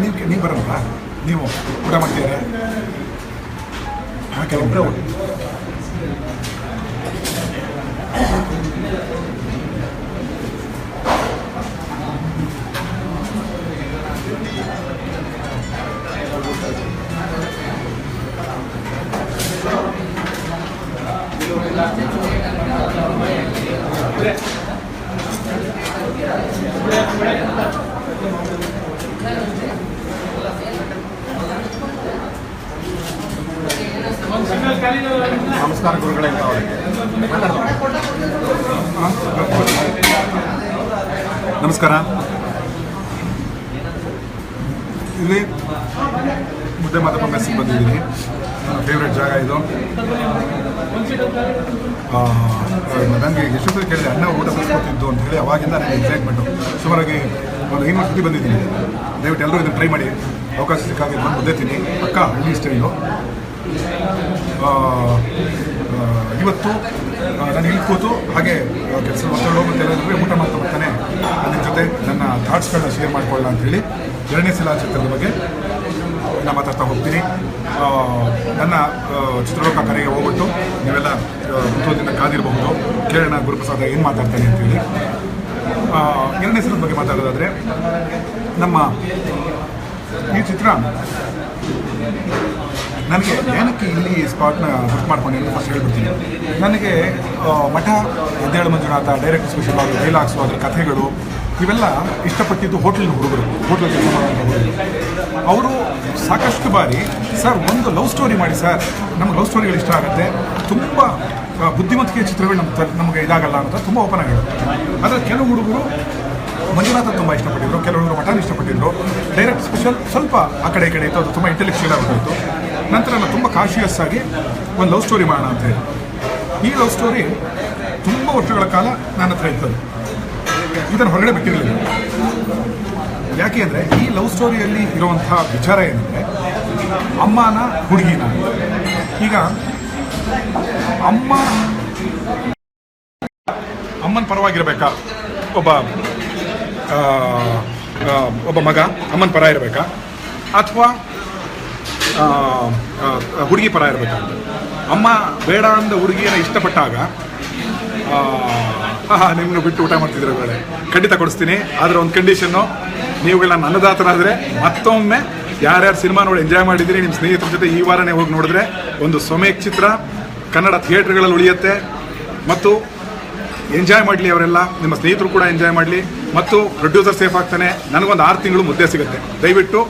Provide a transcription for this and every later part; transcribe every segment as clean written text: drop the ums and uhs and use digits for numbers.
ನೀವು ಬರಲ್ವಾ? ನೀವು ಊಟ ಮಾಡ್ತೀರಾ? ಹಾಂ, ಕೆಲವೊಬ್ಬರೇ ನಮಸ್ಕಾರ ಗುರುಗಳೇ. ನಮಸ್ಕಾರ. ಇಲ್ಲಿ ಮುದ್ದೆ ಮಾತಪ್ಪ ಮೆಸ್ಸಿಗೆ ಬಂದಿದ್ದೀನಿ. ಫೇವ್ರೆಟ್ ಜಾಗ ಇದು. ನನಗೆ ಎಷ್ಟೊತ್ತು ಕೇಳಿದೆ ಅನ್ನ ಊಟ ತರಿಸ್ಕೊತಿದ್ದು ಅಂತ ಹೇಳಿ. ಅವಾಗಿಂದ ನನಗೆ ಎಕ್ಸೈಟ್ಮೆಂಟು. ಸುಮಾರಾಗಿ ಒಂದು 5 ವರ್ಷಕ್ಕೆ ಬಂದಿದ್ದೀನಿ. ದಯವಿಟ್ಟು ಎಲ್ಲರೂ ಇದನ್ನು ಟ್ರೈ ಮಾಡಿ. ಅವಕಾಶ ಸಿಕ್ಕಾಗಿ ಬಂದು ಮುದ್ದೆ ತಿನ್ನಿ. ಅಕ್ಕ ಹಳ್ಳಿ ಸ್ಟೈಲು. ಇವತ್ತು ನಾನು ಇಲ್ಲಿ ಕೂತು ಹಾಗೆ ಕೆಲಸ ಮಕ್ಕಳು ಮತ್ತು ಎಲ್ಲರೂ ಊಟ ಮಾಡ್ತಾ ಬರ್ತಾನೆ ಅದ್ರ ಜೊತೆ ನನ್ನ ಥಾಟ್ಸ್ಗಳನ್ನ ಶೇರ್ ಮಾಡ್ಕೊಳ್ಳೋಣ ಅಂಥೇಳಿ 2ನೇ ಸಲ ಚಿತ್ರದ ಬಗ್ಗೆ ನಾನು ಮಾತಾಡ್ತಾ ಹೋಗ್ತೀನಿ. ನನ್ನ ಚಿತ್ರಲೋಕ ಕರೆಗೆ ಹೋಗ್ಬಿಟ್ಟು ನೀವೆಲ್ಲ ಕುತೂಹಲದಿಂದ ಕಾದಿರಬಹುದು. ಕೇಳೋಣ ಗುರುಪ್ರಸಾದ ಏನು ಮಾತಾಡ್ತಾನೆ ಅಂತೇಳಿ. 2ನೇ ಸಲದ ಬಗ್ಗೆ ಮಾತಾಡೋದಾದರೆ, ನಮ್ಮ ಈ ಚಿತ್ರ ನನಗೆ ಏನಕ್ಕೆ ಇಲ್ಲಿ ಸ್ಪಾಟ್ನ ಬುಕ್ ಮಾಡ್ಕೊಂಡಿದ್ದೀನಿ ಫಸ್ಟ್ ಹೇಳ್ಬಿಡ್ತೀನಿ. ನನಗೆ ಮಠ, ಎದ್ದೇಳು ಮಂಜುನಾಥ, ಡೈರೆಕ್ಟ್ ಸ್ಪೆಷಲ್ ಆಗಿ ಡೈಲಾಗ್ಸು, ಅದರ ಕಥೆಗಳು ಇವೆಲ್ಲ ಇಷ್ಟಪಟ್ಟಿದ್ದು ಹೋಟೆಲ್ ಹುಡುಗರು, ಹೋಟೆಲ್ ಕೆಲಸ ಮಾಡುವಂಥ ಹುಡುಗರು. ಅವರು ಸಾಕಷ್ಟು ಬಾರಿ ಸರ್ ಒಂದು ಲವ್ ಸ್ಟೋರಿ ಮಾಡಿ ಸರ್, ನಮ್ಗೆ ಲವ್ ಸ್ಟೋರಿಗಳು ಇಷ್ಟ ಆಗುತ್ತೆ, ತುಂಬ ಬುದ್ಧಿಮತ್ತಿಗೆ ಚಿತ್ರಗಳು ನಮಗೆ ಇದಾಗಲ್ಲ ಅಂತ ತುಂಬ ಓಪನ್ ಆಗಿದ್ರು. ಆದರೆ ಕೆಲವು ಹುಡುಗರು ಮಂಜುನಾಥ ತುಂಬ ಇಷ್ಟಪಟ್ಟಿದ್ರು, ಕೆಲವರು ಮಠನ ಇಷ್ಟಪಟ್ಟಿದ್ರು. ಡೈರೆಕ್ಟ್ ಸ್ಪೆಷಲ್ ಸ್ವಲ್ಪ ಆ ಕಡೆ ಈ ಕಡೆ ಇತ್ತು, ಅದು ತುಂಬ ಇಂಟೆಲೆಕ್ಚುಯಲ್ ಆಗಿತ್ತು. ನಂತರ ನಾನು ತುಂಬ ಕಾನ್ಷಿಯಸ್ ಆಗಿ ಒಂದು ಲವ್ ಸ್ಟೋರಿ ಮಾಡೋಣ ಅಂತ ಹೇಳಿ. ಈ ಲವ್ ಸ್ಟೋರಿ ತುಂಬ ವರ್ಷಗಳ ಕಾಲ ನನ್ನ ಹತ್ರ ಇರ್ತದೆ. ಇದನ್ನು ಹೊರಗಡೆ ಬಿಟ್ಟಿರಲಿಲ್ಲ. ಯಾಕೆ ಅಂದರೆ ಈ ಲವ್ ಸ್ಟೋರಿಯಲ್ಲಿ ಇರುವಂಥ ವಿಚಾರ ಏನಂದರೆ, ಅಮ್ಮನ ಹುಡುಗಿನ. ಈಗ ಅಮ್ಮನ ಪರವಾಗಿರಬೇಕಾ ಒಬ್ಬ ಮಗ ಅಮ್ಮನ ಪರ ಇರಬೇಕಾ, ಅಥವಾ ಹುಡುಗಿ ಪರ ಇರಬೇಕಾ? ಅಮ್ಮ ಬೇಡ ಅಂದ ಹುಡುಗಿಯನ್ನು ಇಷ್ಟಪಟ್ಟಾಗ ನಿಮ್ಮನ್ನು ಬಿಟ್ಟು ಊಟ ಮಾಡ್ತಿದ್ರೆ ಬೇಡ, ಖಂಡಿತ ಕೊಡಿಸ್ತೀನಿ. ಆದರೆ ಒಂದು ಕಂಡೀಷನ್ನು, ನೀವುಗಳನ್ನ ಅನ್ನದಾತರಾದರೆ ಮತ್ತೊಮ್ಮೆ ಯಾರ್ಯಾರು ಸಿನಿಮಾ ನೋಡಿ ಎಂಜಾಯ್ ಮಾಡಿದ್ದೀರಿ ನಿಮ್ಮ ಸ್ನೇಹಿತರ ಜೊತೆ ಈ ವಾರನೇ ಹೋಗಿ ನೋಡಿದ್ರೆ ಒಂದು ಸೊಮೇಕ್ ಚಿತ್ರ ಕನ್ನಡ ಥಿಯೇಟ್ರ್ಗಳಲ್ಲಿ ಉಳಿಯುತ್ತೆ. ಮತ್ತು ಎಂಜಾಯ್ ಮಾಡಲಿ ಅವರೆಲ್ಲ, ನಿಮ್ಮ ಸ್ನೇಹಿತರು ಕೂಡ ಎಂಜಾಯ್ ಮಾಡಲಿ. ಮತ್ತು ಪ್ರೊಡ್ಯೂಸರ್ ಸೇಫ್ ಆಗ್ತಾನೆ. ನನಗೊಂದು 6 ತಿಂಗಳು ಮುದ್ದೆ ಸಿಗುತ್ತೆ. ದಯವಿಟ್ಟು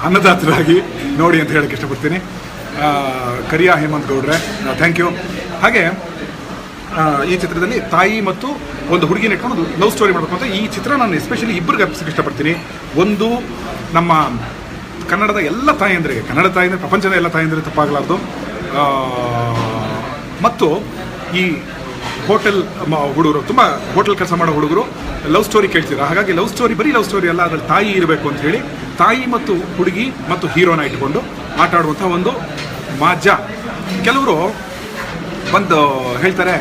ಅನ್ನದಾತರಾಗಿ ನೋಡಿ ಅಂತ ಹೇಳಕ್ಕೆ ಇಷ್ಟಪಡ್ತೀನಿ. ಕರಿಯಾ ಹೇಮಂತ್ ಗೌಡ್ರೆ, ಥ್ಯಾಂಕ್ ಯು. ಹಾಗೆ ಈ ಚಿತ್ರದಲ್ಲಿ ತಾಯಿ ಮತ್ತು ಒಂದು ಹುಡುಗಿನ ಇಟ್ಕೊಂಡು ಲವ್ ಸ್ಟೋರಿ ಮಾಡಬೇಕು ಅಂತ ಈ ಚಿತ್ರ ನಾನು ಎಸ್ಪೆಷಲಿ ಇಬ್ಬರಿಗೆ ಅರ್ಪಿಸೋಕ್ಕೆ ಇಷ್ಟಪಡ್ತೀನಿ. ಒಂದು, ನಮ್ಮ ಕನ್ನಡದ ಎಲ್ಲ ತಾಯಂದ್ರಿಗೆ, ಕನ್ನಡ ತಾಯಂದ್ರೆ ಪ್ರಪಂಚದ ಎಲ್ಲ ತಾಯಂದ್ರೆ ತಪ್ಪಾಗಲಾರ್ದು. ಮತ್ತು ಈ ಹೋಟೆಲ್ ಹುಡುಗರು, ತುಂಬ ಹೋಟೆಲ್ ಕೆಲಸ ಮಾಡೋ ಹುಡುಗರು ಲವ್ ಸ್ಟೋರಿ ಕೇಳ್ತೀರಾ. ಹಾಗಾಗಿ ಲವ್ ಸ್ಟೋರಿ ಬರೀ ಲವ್ ಸ್ಟೋರಿ ಅಲ್ಲ, ಅದರಲ್ಲಿ ತಾಯಿ ಇರಬೇಕು ಅಂತ ಹೇಳಿ ತಾಯಿ ಮತ್ತು ಹುಡುಗಿ ಮತ್ತು ಹೀರೋನ ಇಟ್ಕೊಂಡು ಆಟ ಆಡುವಂಥ ಒಂದು ಮಾಜಾ. ಕೆಲವರು ಬಂದು ಹೇಳ್ತಾರೆ,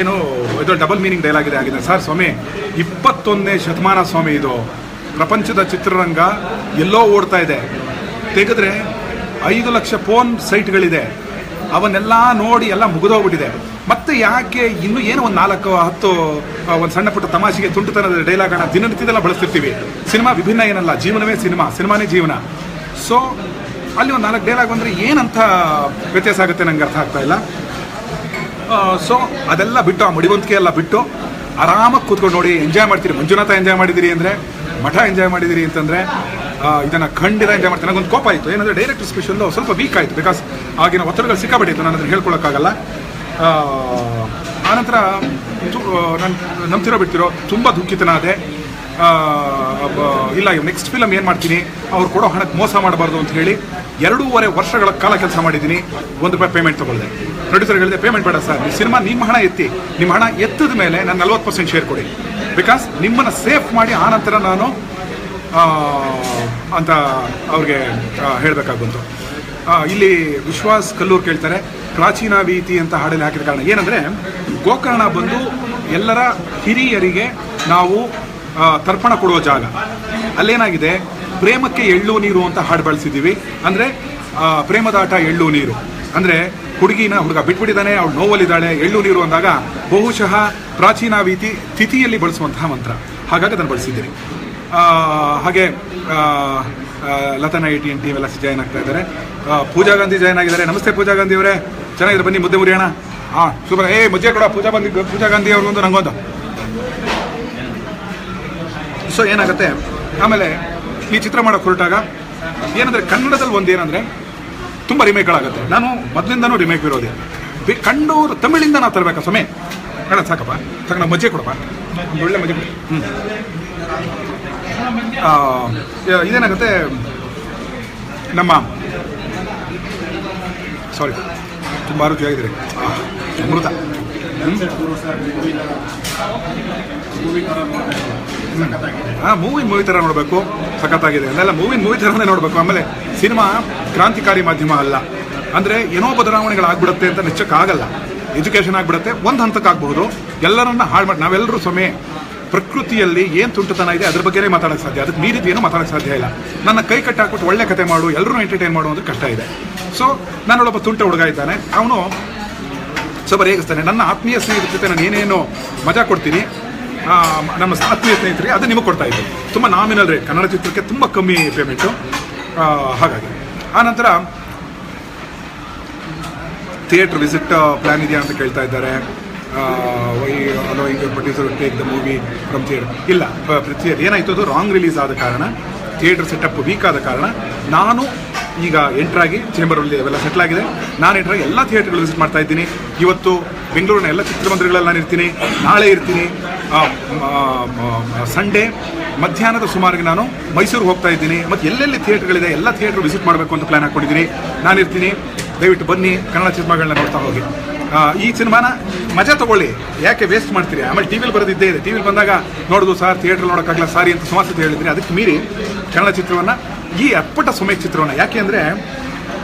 ಏನು ಇದು ಡಬಲ್ ಮೀನಿಂಗ್ ಡೈಲಾಗ್ ಆಗಿದೆ ಸರ್. ಸ್ವಾಮಿ 21ನೇ ಶತಮಾನ ಸ್ವಾಮಿ, ಇದು ಪ್ರಪಂಚದ ಚಿತ್ರರಂಗ ಎಲ್ಲೋ ಓಡ್ತಾ ಇದೆ. ತೆಗೆದ್ರೆ 5 ಲಕ್ಷ ಫೋನ್ ಸೈಟ್ಗಳಿದೆ, ಅವನ್ನೆಲ್ಲ ನೋಡಿ ಎಲ್ಲ ಮುಗಿದೋಗ್ಬಿಟ್ಟಿದೆ. ಮತ್ತೆ ಯಾಕೆ ಇನ್ನೂ ಏನೋ ಒಂದು 4-10 ಒಂದು ಸಣ್ಣ ಪುಟ್ಟ ತಮಾಷೆಗೆ ತುಂಟುತನದ ಡೈಲಾಗನ್ನು ದಿನನಿತ್ಯದೆಲ್ಲ ಬಳಸ್ತಿರ್ತೀವಿ. ಸಿನಿಮಾ ವಿಭಿನ್ನ ಏನಲ್ಲ, ಜೀವನವೇ ಸಿನಿಮಾ, ಸಿನಿಮಾನೇ ಜೀವನ. ಸೊ ಅಲ್ಲಿ ಒಂದು 4 ಡೈಲಾಗ್ ಅಂದರೆ ಏನಂತ ವ್ಯತ್ಯಾಸ ಆಗುತ್ತೆ ನನಗೆ ಅರ್ಥ ಆಗ್ತಾ ಇಲ್ಲ. ಸೊ ಅದೆಲ್ಲ ಬಿಟ್ಟು, ಆ ಮಡಿವಂತಿಕೆ ಎಲ್ಲ ಬಿಟ್ಟು ಆರಾಮಾಗಿ ಕೂತ್ಕೊಂಡು ನೋಡಿ, ಎಂಜಾಯ್ ಮಾಡ್ತೀರಿ. ಮಂಜುನಾಥ ಎಂಜಾಯ್ ಮಾಡಿದ್ದೀರಿ ಅಂದರೆ, ಮಠ ಎಂಜಾಯ್ ಮಾಡಿದ್ದೀರಿ ಅಂತಂದರೆ ಇದನ್ನು ಖಂಡಿತ ಎಂಜಾಯ್ ಮಾಡ್ತೀನಿ. ನನಗೊಂದು ಕೋಪ ಆಯಿತು, ಏನಂದರೆ ಡೈರೆಕ್ಟರ್ ಸ್ಪೆಷಲ್ಲು ಸ್ವಲ್ಪ ವೀಕ್ ಆಯಿತು. ಬಿಕಾಸ್ ಆಗಿನ ಒತ್ತಡಗಳು ಸಿಕ್ಕಾಬಿಟ್ಟಿತ್ತು, ನಾನು ಅದನ್ನು ಹೇಳ್ಕೊಳಕ್ಕಾಗಲ್ಲ. ಆನಂತರ ನಾನು ನಂಬ್ತಿರೋ ಬಿಡ್ತಿರೋ ತುಂಬ ದುಃಖಿತನಾದೆ. ಇಲ್ಲ ನೆಕ್ಸ್ಟ್ ಫಿಲಮ್ ಏನು ಮಾಡ್ತೀನಿ, ಅವ್ರು ಕೊಡೋ ಹಣಕ್ಕೆ ಮೋಸ ಮಾಡಬಾರ್ದು ಅಂತ ಹೇಳಿ 2.5 ವರ್ಷಗಳ ಕಾಲ ಕೆಲಸ ಮಾಡಿದ್ದೀನಿ. ₹1 ಪೇಮೆಂಟ್ ತೊಗೊಳ್ದೆ. ಪ್ರೊಡ್ಯೂಸರ್ ಹೇಳಿದೆ, ಪೇಮೆಂಟ್ ಬೇಡ ಸರ್, ನೀವು ಸಿನಿಮಾ ನಿಮ್ಮ ಹಣ ಎತ್ತಿ, ನಿಮ್ಮ ಹಣ ಎತ್ತಿದ ಮೇಲೆ ನಾನು 40% ಶೇರ್ ಕೊಡಿ, ಬಿಕಾಸ್ ನಿಮ್ಮನ್ನು ಸೇಫ್ ಮಾಡಿ ಆನಂತರ ನಾನು ಅಂತ ಅವ್ರಿಗೆ ಹೇಳಬೇಕಾಗುಂಟು. ಇಲ್ಲಿ ವಿಶ್ವಾಸ್ ಕಲ್ಲೂರ್ ಕೇಳ್ತಾರೆ, ಪ್ರಾಚೀನ ವೀತಿ ಅಂತ ಹಾಡಲ್ಲಿ ಹಾಕಿದ ಕಾರಣ ಏನಂದರೆ, ಗೋಕರ್ಣ ಬಂದು ಎಲ್ಲರ ಹಿರಿಯರಿಗೆ ನಾವು ತರ್ಪಣ ಕೊಡುವ ಜಾಗ. ಅಲ್ಲೇನಾಗಿದೆ, ಪ್ರೇಮಕ್ಕೆ ಎಳ್ಳು ನೀರು ಅಂತ ಹಾಡು ಬಳಸಿದ್ದೀವಿ. ಅಂದರೆ ಪ್ರೇಮದಾಟ ಎಳ್ಳು ನೀರು ಅಂದರೆ ಹುಡುಗ ಬಿಟ್ಬಿಟ್ಟಿದ್ದಾನೆ, ಅವಳು ನೋವಲ್ಲಿದ್ದಾಳೆ, ಎಳ್ಳು ನೀರು ಅಂದಾಗ ಬಹುಶಃ ಪ್ರಾಚೀನ ತಿಥಿಯಲ್ಲಿ ಬಳಸುವಂತಹ ಮಂತ್ರ, ಹಾಗಾಗಿ ಅದನ್ನು ಬಳಸಿದ್ದೀರಿ. ಹಾಗೆ ಲತಾ ನೈಟಿ ಟೀಮ್ ಎಲ್ಲ ಜಾಯ್ನ್ ಆಗ್ತಾ ಇದ್ದಾರೆ. ಪೂಜಾ ಗಾಂಧಿ ಜಾಯ್ನ್ ಆಗಿದ್ದಾರೆ. ನಮಸ್ತೆ ಪೂಜಾ ಗಾಂಧಿ ಅವರೇ, ಚೆನ್ನಾಗಿದೆ, ಬನ್ನಿ ಮುದ್ದೆ ಮುರಿಯೋಣ. ಸೂಪರ್. ಮುದ್ದೆ ಕೊಡ ಪೂಜಾ ಗಾಂಧಿ ಅವ್ರಿಗೊಂದು ನಂಗೊಂದು. ಸೊ ಏನಾಗುತ್ತೆ, ಆಮೇಲೆ ಈ ಚಿತ್ರ ಮಾಡೋಕೆ ಹೊರಟಾಗ ಏನಂದರೆ ಕನ್ನಡದಲ್ಲಿ ಒಂದೇನಂದರೆ ತುಂಬ ರಿಮೇಕ್ಗಳಾಗುತ್ತೆ. ನಾನು ಮೊದಲಿಂದನೂ ರಿಮೇಕ್ ವಿರೋಧಿ. ಕಂಡವರು ತಮಿಳಿಂದ ನಾವು ತರಬೇಕಾ ಸಮಯ ಬೇಡ, ಸಾಕಪ್ಪ ನಾವು ಮಜ್ಜೆ ಕೊಡಪ್ಪ, ಒಂದು ಒಳ್ಳೆ ಮಜ್ಜೆ ಕೊಡಿ. ಇದೇನಾಗುತ್ತೆ, ನಮ್ಮ ಸಾರಿ ತುಂಬ ರುಚಿಯಾಗಿದ್ದೀರಿ, ಅಮೃತ. ಮೂವಿ ಥರ ನೋಡಬೇಕು, ಸಖತ್ತಾಗಿದೆ. ಅಲ್ಲೆಲ್ಲ ಮೂವಿ ಥರನೇ ನೋಡಬೇಕು. ಆಮೇಲೆ ಸಿನಿಮಾ ಕ್ರಾಂತಿಕಾರಿ ಮಾಧ್ಯಮ ಅಲ್ಲ, ಅಂದರೆ ಏನೋ ಬದಲಾವಣೆಗಳಾಗ್ಬಿಡುತ್ತೆ ಅಂತ ನಿಶ್ಚಯಕ್ಕಾಗಲ್ಲ. ಎಜುಕೇಷನ್ ಆಗಿಬಿಡುತ್ತೆ, ಒಂದು ಹಂತಕ್ಕೆ ಆಗಬಹುದು, ಎಲ್ಲರನ್ನ ಹಾಳು ಮಾಡಿ ನಾವೆಲ್ಲರೂ ಪ್ರಕೃತಿಯಲ್ಲಿ ಏನು ತುಂಟತನ ಇದೆ ಅದ್ರ ಬಗ್ಗೆನೇ ಮಾತಾಡೋಕ್ಕೆ ಸಾಧ್ಯ, ಅದಕ್ಕೆ ಮೀರಿದ ಏನೂ ಮಾತಾಡೋಕ್ಕೆ ಸಾಧ್ಯ ಇಲ್ಲ. ನನ್ನ ಕೈ ಕಟ್ಟಾಕ್ಬಿಟ್ಟು ಒಳ್ಳೆ ಕತೆ ಮಾಡು, ಎಲ್ಲರೂ ಎಂಟರ್ಟೈನ್ ಮಾಡು ಅಂದ್ರೆ ಕಷ್ಟ ಇದೆ. ಸೊ ನಾನೊಬ್ಬ ತುಂಟ ಹುಡುಗ ಇದ್ದಾನೆ, ಅವನು ಸ್ವಲ್ಪ ರೇಗಿಸ್ತಾನೆ. ನನ್ನ ಆತ್ಮೀಯ ಸ್ನೇಹಿತರ ಜೊತೆ ನಾನು ಏನೇನು ಮಜಾ ಕೊಡ್ತೀನಿ, ನಮ್ಮ ಆತ್ಮೀಯ ಸ್ನೇಹಿತರಿಗೆ ಅದು ನಿಮಗೆ ಕೊಡ್ತಾ ಇದ್ದೀನಿ. ತುಂಬ ನಾಮಿನಲ್ ರೇಟ್, ಕನ್ನಡ ಚಿತ್ರಕ್ಕೆ ತುಂಬ ಕಮ್ಮಿ ಪೇಮೆಂಟು. ಹಾಗಾಗಿ ಆನಂತರ ಥಿಯೇಟ್ರ್ ವಿಸಿಟ್ ಪ್ಲ್ಯಾನ್ ಇದೆಯಾ ಅಂತ ಕೇಳ್ತಾ ಇದ್ದಾರೆ. Why allowing producer take the movie from theatre. ಇಲ್ಲ, ಏನಾಯಿತು, ಅದು ರಾಂಗ್ ರಿಲೀಸ್ ಆದ ಕಾರಣ, ಥಿಯೇಟರ್ ಸೆಟಪ್ ವೀಕ್ ಆದ ಕಾರಣ ನಾನು ಈಗ ಎಂಟ್ರಾಗಿ ಚೇಂಬರಲ್ಲಿ ಅವೆಲ್ಲ ಸೆಟ್ಲ್ ಆಗಿದೆ. ನಾನು ಎಂಟ್ರಾಗಿ ಎಲ್ಲ ಥಿಯೇಟರ್ಗಳು ವಿಸಿಟ್ ಮಾಡ್ತಾ ಇದ್ದೀನಿ. ಇವತ್ತು ಬೆಂಗಳೂರಿನ ಎಲ್ಲ ಚಿತ್ರಮಂದಿರಗಳಲ್ಲಿ ನಾನು ಇರ್ತೀನಿ, ನಾಳೆ ಇರ್ತೀನಿ. ಸಂಡೇ ಮಧ್ಯಾಹ್ನದ ಸುಮಾರಿಗೆ ನಾನು ಮೈಸೂರಿಗೆ ಹೋಗ್ತಾ ಇದ್ದೀನಿ. ಮತ್ತು ಎಲ್ಲೆಲ್ಲಿ ಥಿಯೇಟರ್ಗಳಿದೆ ಎಲ್ಲ ಥಿಯೇಟರ್ ವಿಸಿಟ್ ಮಾಡಬೇಕು ಅಂತ ಪ್ಲ್ಯಾನ್ ಹಾಕ್ಕೊಂಡಿದ್ದೀನಿ. ನಾನಿರ್ತೀನಿ, ದಯವಿಟ್ಟು ಬನ್ನಿ, ಕನ್ನಡ ಸಿನಿಮಾಗಳನ್ನ ನೋಡ್ತಾ ಹೋಗಿ. ಈ ಸಿನಿಮಾನ ಮಜಾ ತೊಗೊಳ್ಳಿ, ಯಾಕೆ ವೇಸ್ಟ್ ಮಾಡ್ತೀರಿ? ಆಮೇಲೆ ಟಿ ವಿಲಿ ಬರೋದಿದ್ದೇ ಇದೆ. ಟಿ ವಿಲಿ ಬಂದಾಗ ನೋಡೋದು ಸರ್ ಥಿಯೇಟ್ರ್ ನೋಡೋಕ್ಕಾಗಲ್ಲ ಸಾರಿ ಅಂತ ಸುಮಾರು ಸತಿ ಹೇಳಿದ್ರಿ. ಅದಕ್ಕೆ ಮೀರಿ ಕನ್ನಡ ಚಿತ್ರವನ್ನು, ಈ ಅಪ್ಪಟ ಸುಮೇಕ್ ಚಿತ್ರವನ್ನು, ಯಾಕೆ ಅಂದರೆ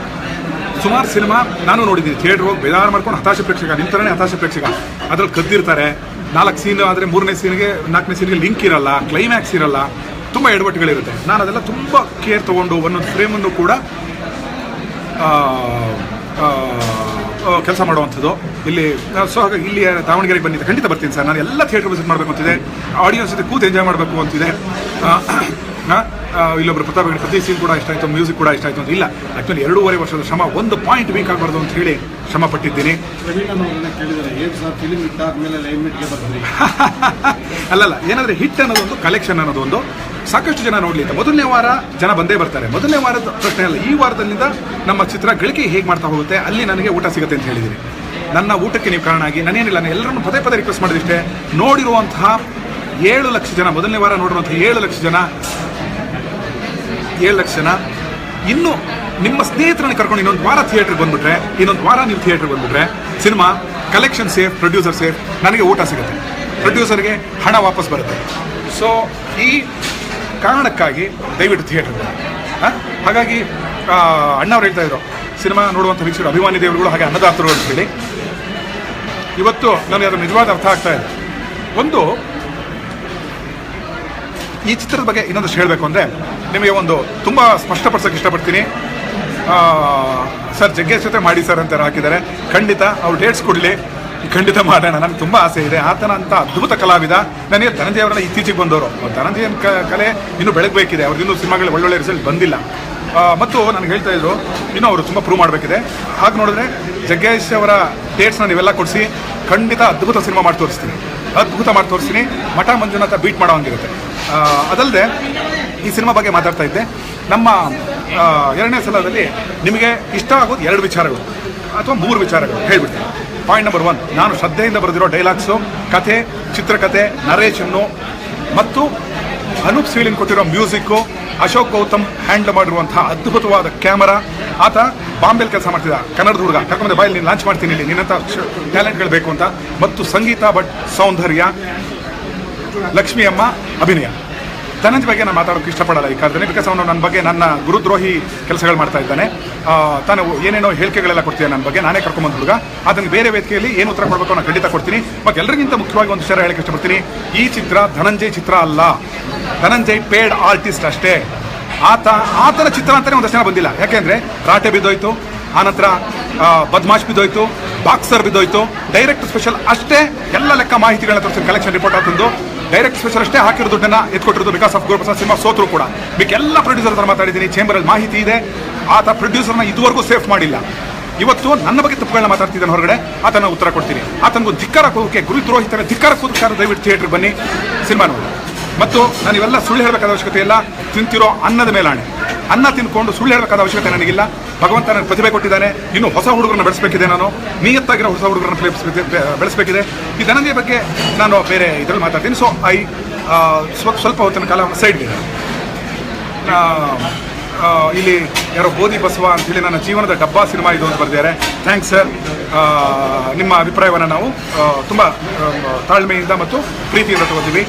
ಸುಮಾರು ಸಿನಿಮಾ ನಾನು ನೋಡಿದ್ದೀನಿ, ಥಿಯೇಟ್ರ್ ಹೋಗಿ ಬೇಜಾರು ಮಾಡ್ಕೊಂಡು ಹತಾಶ ಪ್ರೇಕ್ಷಕ, ನಿಮ್ಮ ಥರನೇ ಹತಾಶ ಪ್ರೇಕ್ಷಕ. ಅದ್ರಲ್ಲಿ ಕದ್ದಿರ್ತಾರೆ, 4 ಸೀನ್ ಆದರೆ 3ನೇ ಸೀನ್ಗೆ 4ನೇ ಸೀನ್ಗೆ ಲಿಂಕ್ ಇರಲ್ಲ, ಕ್ಲೈಮ್ಯಾಕ್ಸ್ ಇರಲ್ಲ, ತುಂಬ ಎಡವಟ್ಟುಗಳಿರುತ್ತೆ. ನಾನು ಅದೆಲ್ಲ ತುಂಬ ಕೇರ್ ತೊಗೊಂಡು ಒಂದೊಂದು ಫ್ರೇಮನ್ನು ಕೂಡ ಕೆಲಸ ಮಾಡುವಂಥದ್ದು ಇಲ್ಲಿ. ಸೊ ಹಾಗಾಗಿ ಇಲ್ಲಿ ದಾವಣಗೆರೆಗೆ ಬಂದಿದ್ದೆ, ಖಂಡಿತ ಬರ್ತೀನಿ ಸರ್. ನಾನು ಎಲ್ಲ ಥಿಯೇಟರ್ ವಿಸಿಟ್ ಮಾಡಬೇಕು ಅಂತಿದೆ, ಆಡಿಯನ್ಸ್ ಜೊತೆ ಕೂತು ಎಂಜಾಯ್ ಮಾಡಬೇಕು ಅಂತಿದೆ. ಇಲ್ಲೊಬ್ಬರು ಪ್ರತಾಪ್ ಪ್ರತಿ ಸೀನ್ ಕೂಡ ಇಷ್ಟ ಆಯಿತು, ಮ್ಯೂಸಿಕ್ ಕೂಡ ಇಷ್ಟ ಆಯಿತು ಅಂತ ಇಲ್ಲ. ಆ್ಯಕ್ಚುಲಿ 2.5 ವರ್ಷದ ಶ್ರಮ, ಒಂದು ಪಾಯಿಂಟ್ ವೀಕ್ ಆಗಬಾರ್ದು ಅಂತ ಹೇಳಿ ಶ್ರಮ ಪಟ್ಟಿದ್ದೀನಿ. ಅಲ್ಲಲ್ಲ, ಏನಂದರೆ ಹಿಟ್ ಅನ್ನೋದೊಂದು, ಕಲೆಕ್ಷನ್ ಅನ್ನೋದೊಂದು, ಸಾಕಷ್ಟು ಜನ ನೋಡಲಿ ಅಂತ. ಮೊದಲನೇ ವಾರ ಜನ ಬಂದೇ ಬರ್ತಾರೆ, ಮೊದಲನೇ ವಾರದ ಪ್ರಶ್ನೆ ಅಲ್ಲ. ಈ ವಾರದಲ್ಲಿಂದ ನಮ್ಮ ಚಿತ್ರ ಗಳಿಕೆ ಹೇಗೆ ಮಾಡ್ತಾ ಹೋಗುತ್ತೆ, ಅಲ್ಲಿ ನನಗೆ ಊಟ ಸಿಗುತ್ತೆ ಅಂತ ಹೇಳಿದ್ದೀನಿ. ನನ್ನ ಊಟಕ್ಕೆ ನೀವು ಕಾರಣ ಆಗಿ ನಾನೇನಿಲ್ಲ, ನಾನು ಎಲ್ಲರನ್ನು ಪದೇ ಪದೇ ರಿಕ್ವೆಸ್ಟ್ ಮಾಡಿದಿಷ್ಟೇ. ನೋಡಿರುವಂತಹ 7 ಲಕ್ಷ ಜನ, ಮೊದಲನೇ ವಾರ ನೋಡಿರುವಂಥ 7 ಲಕ್ಷ ಜನ ಇನ್ನೂ ನಿಮ್ಮ ಸ್ನೇಹಿತರನ್ನ ಕರ್ಕೊಂಡು ಇನ್ನೊಂದು ವಾರ ಥಿಯೇಟ್ರಿಗೆ ಬಂದುಬಿಟ್ರೆ, ಇನ್ನೊಂದು ವಾರ ನೀವು ಥಿಯೇಟ್ರಿಗೆ ಬಂದುಬಿಟ್ರೆ cinema collection safe, producer safe, ನನಗೆ ಊಟ ಸಿಗುತ್ತೆ, ಪ್ರೊಡ್ಯೂಸರ್ಗೆ ಹಣ ವಾಪಸ್ ಬರುತ್ತೆ. ಸೊ ಈ ಕಾರಣಕ್ಕಾಗಿ ದಯವಿಟ್ಟು ಥಿಯೇಟರ್. ಹಾಗಾಗಿ ಅಣ್ಣವ್ರು ಹೇಳ್ತಾ ಇದ್ರು, ಸಿನಿಮಾ ನೋಡುವಂಥ ವೀಕ್ಷಕರು ಅಭಿಮಾನಿ ದೇವರುಗಳು ಹಾಗೆ ಅನ್ನದಾತರು ಅಂತ ಹೇಳಿ. ಇವತ್ತು ನನಗೆ ಅದರ ನಿಜವಾದ ಅರ್ಥ ಆಗ್ತಾ ಇದೆ. ಒಂದು, ಈ ಚಿತ್ರದ ಬಗ್ಗೆ ಇನ್ನೊಂದಷ್ಟು ಹೇಳಬೇಕು ಅಂದರೆ ನಿಮಗೆ ಒಂದು ತುಂಬ ಸ್ಪಷ್ಟಪಡಿಸೋಕ್ಕೆ ಇಷ್ಟಪಡ್ತೀನಿ. ಸರ್ ಜಗ್ಗೇಶ್ ಜೊತೆ ಮಾಡಿ ಸರ್ ಅಂತ ಹಾಕಿದ್ದಾರೆ. ಖಂಡಿತ ಅವ್ರು ಡೇಟ್ಸ್ ಕೊಡಲಿ, ಖಂಡಿತ ಮಾಡೋಣ. ನನಗೆ ತುಂಬ ಆಸೆ ಇದೆ. ಆತನ ಅಂತ ಅದ್ಭುತ ಕಲಾವಿದ. ನನಗೆ ಧನಂಜಯ ಅವರನ್ನ ಇತ್ತೀಚೆಗೆ ಬಂದವರು, ಧನಂಜಯನ ಕಲೆ ಇನ್ನೂ ಬೆಳಗಬೇಕಿದೆ, ಅವ್ರದ್ದು ಸಿನಿಮಾಗಳು ಒಳ್ಳೊಳ್ಳೆ ರಿಸಲ್ಟ್ ಬಂದಿಲ್ಲ. ಮತ್ತು ನನಗೆ ಹೇಳ್ತಾ ಇದ್ರು ಇನ್ನೂ ಅವರು ತುಂಬ ಪ್ರೂವ್ ಮಾಡಬೇಕಿದೆ. ಹಾಗೆ ನೋಡಿದ್ರೆ ಜಗ್ಗೇಶ್ ಅವರ ಡೇಟ್ಸ್ನ ನೀವೆಲ್ಲ ಕೊಡಿಸಿ ಖಂಡಿತ ಅದ್ಭುತ ಸಿನಿಮಾ ಮಾಡಿ ತೋರಿಸ್ತೀನಿ. ಮಠ ಮಂಜುನಾಥ ಬೀಟ್ ಮಾಡೋ ಹಂಗಿರುತ್ತೆ. ಅದಲ್ಲದೆ ಈ ಸಿನಿಮಾ ಬಗ್ಗೆ ಮಾತಾಡ್ತಾ ಇದ್ದೆ. ನಮ್ಮ 2ನೇ ಸಲದಲ್ಲಿ ನಿಮಗೆ ಇಷ್ಟ ಆಗೋದು 2 ವಿಚಾರಗಳು ಅಥವಾ 3 ವಿಚಾರಗಳು ಹೇಳ್ಬಿಡ್ತೀನಿ. ಪಾಯಿಂಟ್ ನಂಬರ್ 1, ನಾನು ಶ್ರದ್ಧೆಯಿಂದ ಬರೆದಿರೋ ಡೈಲಾಗ್ಸು, ಕಥೆ, ಚಿತ್ರಕಥೆ, ನರೇಷನ್ನು ಮತ್ತು ಅನೂಪ್ ಸೀಳಿನ್ ಕೊಟ್ಟಿರೋ ಮ್ಯೂಸಿಕ್ಕು, ಅಶೋಕ್ ಗೌತಮ್ ಹ್ಯಾಂಡಲ್ ಮಾಡಿರುವಂತಹ ಅದ್ಭುತವಾದ ಕ್ಯಾಮರಾ. ಆತ ಬಾಂಬೆಲ್ ಕೆಲಸ ಮಾಡ್ತಿದ್ದ, ಕನ್ನಡದ ಹುಡುಗ, ಕರ್ಕೊಂಡೆ ಬಾಯಲ್ಲಿ ನೀನು ಲಾಂಚ್ ಮಾಡ್ತೀನಿ ಇಲ್ಲಿ, ನಿನ್ನಂಥ ಟ್ಯಾಲೆಂಟ್ಗಳು ಬೇಕು ಅಂತ. ಮತ್ತು ಸಂಗೀತ ಭಟ್ ಸೌಂದರ್ಯ, ಲಕ್ಷ್ಮಿ ಅಮ್ಮ ಅಭಿನಯ. ಧನಂಜಯ್ ಬಗ್ಗೆ ನಾನು ಮಾತಾಡೋಕ್ಕೆ ಇಷ್ಟಪಡಲ್ಲ ಈ ಕಾಲದಲ್ಲಿ, ಬಿಕಾಸ್ ಅವನು ನನ್ನ ಬಗ್ಗೆ ನನ್ನ ಗುರುದ್ರೋಹಿ ಕೆಲಸಗಳು ಮಾಡ್ತಾ ಇದ್ದಾನೆ. ತಾನು ಏನೇನೋ ಹೇಳಿಕೆಗಳೆಲ್ಲ ಕೊಡ್ತೀನಿ ನನ್ನ ಬಗ್ಗೆ, ನಾನೇ ಕರ್ಕೊಂಬಂದು ಹುಡುಗ. ಅದನ್ನು ಬೇರೆ ವೇದಿಕೆಯಲ್ಲಿ ಏನು ಉತ್ತರ ಕೊಡಬೇಕು ನಾನು ಖಂಡಿತ ಕೊಡ್ತೀನಿ. ಮತ್ತು ಎಲ್ಲರಿಗಿಂತ ಮುಖ್ಯವಾಗಿ ಒಂದು ವಿಷಯ ಹೇಳಕ್ಕೆ ಇಷ್ಟಪಡ್ತೀನಿ. ಈ ಚಿತ್ರ ಧನಂಜಯ್ ಚಿತ್ರ ಅಲ್ಲ, ಧನಂಜಯ್ ಪೇಡ್ ಆರ್ಟಿಸ್ಟ್ ಅಷ್ಟೇ. ಆತನ ಚಿತ್ರ ಅಂತಲೇ ಒಂದಷ್ಟು ಜನ ಬಂದಿಲ್ಲ. ಯಾಕೆಂದರೆ ರಾಟೆ ಬಿದ್ದೋಯ್ತು, ಆನಂತರ ಬದ್ಮಾಶ್ ಬಿದ್ದೋಯ್ತು, ಬಾಕ್ಸರ್ ಬಿದ್ದೋಯ್ತು. ಡೈರೆಕ್ಟ್ ಸ್ಪೆಷಲ್ ಅಷ್ಟೇ ಎಲ್ಲ ಲೆಕ್ಕ ಮಾಹಿತಿಗಳನ್ನ ತೋರಿಸಿ ಕಲೆಕ್ಷನ್ ರಿಪೋರ್ಟ್ ಆಗ್ತಂದು ಡೈರೆಕ್ಟ್ ಸ್ಪೆಷಲ್ ಅಷ್ಟೇ ಹಾಕಿರೋ ದುಡ್ಡನ್ನು ಎತ್ಕೊಟ್ಟಿರೋದು ಬಿಕಾಸ್ ಆಫ್ ಗುರುಪ್ರಸಾದ್ ಸಿನಿಮಾ ಸೋತರು ಕೂಡ. ಎಲ್ಲ ಪ್ರೊಡ್ಯೂಸರ್ ಹತ್ರ ಮಾತಾಡಿದ್ದೀನಿ, ಚೇಂಬರಲ್ಲಿ ಮಾಹಿತಿ ಇದೆ. ಆತ ಪ್ರೊಡ್ಯೂಸರ್ನ ಇದುವರೆಗೂ ಸೇಫ್ ಮಾಡಿಲ್ಲ. ಇವತ್ತು ನನ್ನ ಬಗ್ಗೆ ತಪ್ಪುಗಳನ್ನ ಮಾತಾಡ್ತಿದ್ದಾನೆ ಹೊರಗಡೆ, ಆತನ ಉತ್ತರ ಕೊಡ್ತೀನಿ. ಆತನಿಗೂ ಧಿಕ್ಕಾರ ಕೂದಕ್ಕೆ ಗುರುದ್ರೋಹಿತರ ಧಿಕ್ಕಾರ ಕೂದಕ್ಕಾರ ದಯವಿಟ್ಟು ಥಿಯೇಟ್ರಿಗೆ ಬನ್ನಿ, ಸಿನಿಮಾ ನೋಡಿ. ಮತ್ತು ನಾನು ಇವೆಲ್ಲ ಸುಳ್ಳು ಹೇಳಬೇಕಾದ ಅವಶ್ಯಕತೆ ಇಲ್ಲ. ತಿಂತಿರೋ ಅನ್ನದ ಮೇಲಾಣೆ, ಅನ್ನ ತಿನ್ಕೊಂಡು ಸುಳ್ಳು ಹೇಳಬೇಕಾದ ಅವಶ್ಯಕತೆ ನನಗಿಲ್ಲ. ಭಗವಂತ ನನಗೆ ಪ್ರತಿಭೆ ಕೊಟ್ಟಿದ್ದಾನೆ. ಇನ್ನು ಹೊಸ ಹುಡುಗರನ್ನ ಬೆಳೆಸಬೇಕಿದೆ, ನಾನು ನಿಯತ್ತಾಗಿರೋ ಹೊಸ ಹುಡುಗರನ್ನ ಬೆಳೆಸಬೇಕಿದೆ. ಈ ಧನಂಜಯ ಬಗ್ಗೆ ನಾನು ಬೇರೆ ಇದರಲ್ಲಿ ಮಾತಾಡ್ತೀನಿ. ಸೊ ಸ್ವಲ್ಪ ಹೊತ್ತಿನ ಕಾಲ ಸೈಡ್ ಇದೆ. ಇಲ್ಲಿ ಯಾರೋ ಬೋಧಿ ಬಸವ ಅಂತೇಳಿ ನನ್ನ ಜೀವನದ ಡಬ್ಬಾ ಸಿನಿಮಾ ಇದು ಅಂತ ಬರೆದಿದ್ದಾರೆ. Thanks sir. ನಿಮ್ಮ ಅಭಿಪ್ರಾಯವನ್ನು ನಾವು ತುಂಬ ತಾಳ್ಮೆಯಿಂದ ಮತ್ತು ಪ್ರೀತಿಯಿಂದ ತಗೋತೀವಿ.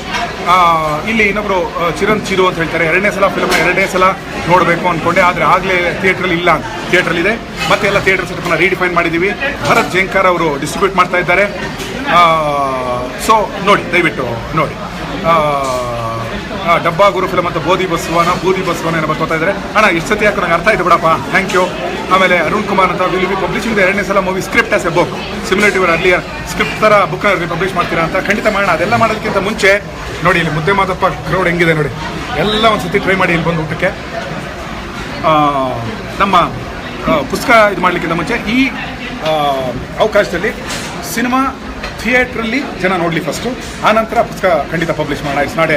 ಇಲ್ಲಿ ಇನ್ನೊಬ್ಬರು ಚಿರು ಅಂತ ಹೇಳ್ತಾರೆ, 2ನೇ ಸಲ ಫಿಲ್ಮ್ನ 2ನೇ ಸಲ ನೋಡಬೇಕು ಅಂದ್ಕೊಂಡೆ, ಆದರೆ ಆಗಲೇ ಥಿಯೇಟ್ರಲ್ಲಿ ಇಲ್ಲ, ಥಿಯೇಟ್ರಲ್ಲಿದೆ. ಮತ್ತೆ ಎಲ್ಲ ಥಿಯೇಟರ್ ಸೆಟಪ್ನ ರೀಡಿಫೈನ್ ಮಾಡಿದ್ದೀವಿ. ಭರತ್ ಜೇಂಕರ್ ಅವರು ಡಿಸ್ಟ್ರಿಬ್ಯೂಟ್ ಮಾಡ್ತಾ ಇದ್ದಾರೆ. ಸೊ ನೋಡಿ, ದಯವಿಟ್ಟು ನೋಡಿ. ಡಬ್ಬಾ ಗುರು ಫಿಲಮ್ ಅಂತ ಬೂದಿ ಬಸವನ ಬರ್ಕೋತಾ ಇದ್ದಾರೆ. ಅಣ್ಣ ಎಷ್ಟು ಸತಿ ಹಾಕೋ ನಂಗೆ ಅರ್ಥ ಆಯ್ತು ಬಿಡಪ್ಪ, ಥ್ಯಾಂಕ್ ಯು. ಆಮೇಲೆ ಅರುಣ್ ಕುಮಾರ್ ಅಂತ ವಿಲ್ ಬಿ ಪಬ್ಲಿಷಿಂಗ್ 2ನೇ ಸಲ movie script as a book similar ಇವರ್ ಅರ್ಲಿಯರ್ ಸ್ಕ್ರಿಪ್ಟ್ ಥರ ಬುಕ್ ಪಬ್ಲಿಷ್ ಮಾಡ್ತೀರಾ ಅಂತ. ಖಂಡಿತ ಮಾಡೋಣ. ಅದೆಲ್ಲ ಮಾಡೋದಕ್ಕಿಂತ ಮುಂಚೆ ನೋಡಿ, ಇಲ್ಲಿ ಮುದ್ದೆ ಮಾದಪ್ಪ ಕ್ರೌಡ್ ಹೆಂಗಿದೆ ನೋಡಿ. ಎಲ್ಲ ಒಂದು ಸತಿ ಟ್ರೈ ಮಾಡಿ ಇಲ್ಲಿ ಬಂದು ಊಟಕ್ಕೆ. ನಮ್ಮ ಪುಸ್ತಕ ಇದು ಮಾಡಲಿಕ್ಕಿಂತ ಮುಂಚೆ ಈ ಅವಕಾಶದಲ್ಲಿ ಸಿನಿಮಾ ಥಿಯೇಟ್ರಲ್ಲಿ ಜನ ನೋಡಲಿ ಫಸ್ಟು, ಆನಂತರ ಪುಸ್ತಕ ಖಂಡಿತ ಪಬ್ಲಿಷ್ ಮಾಡೋಣ. ಇಟ್ಸ್ ನಾಟ್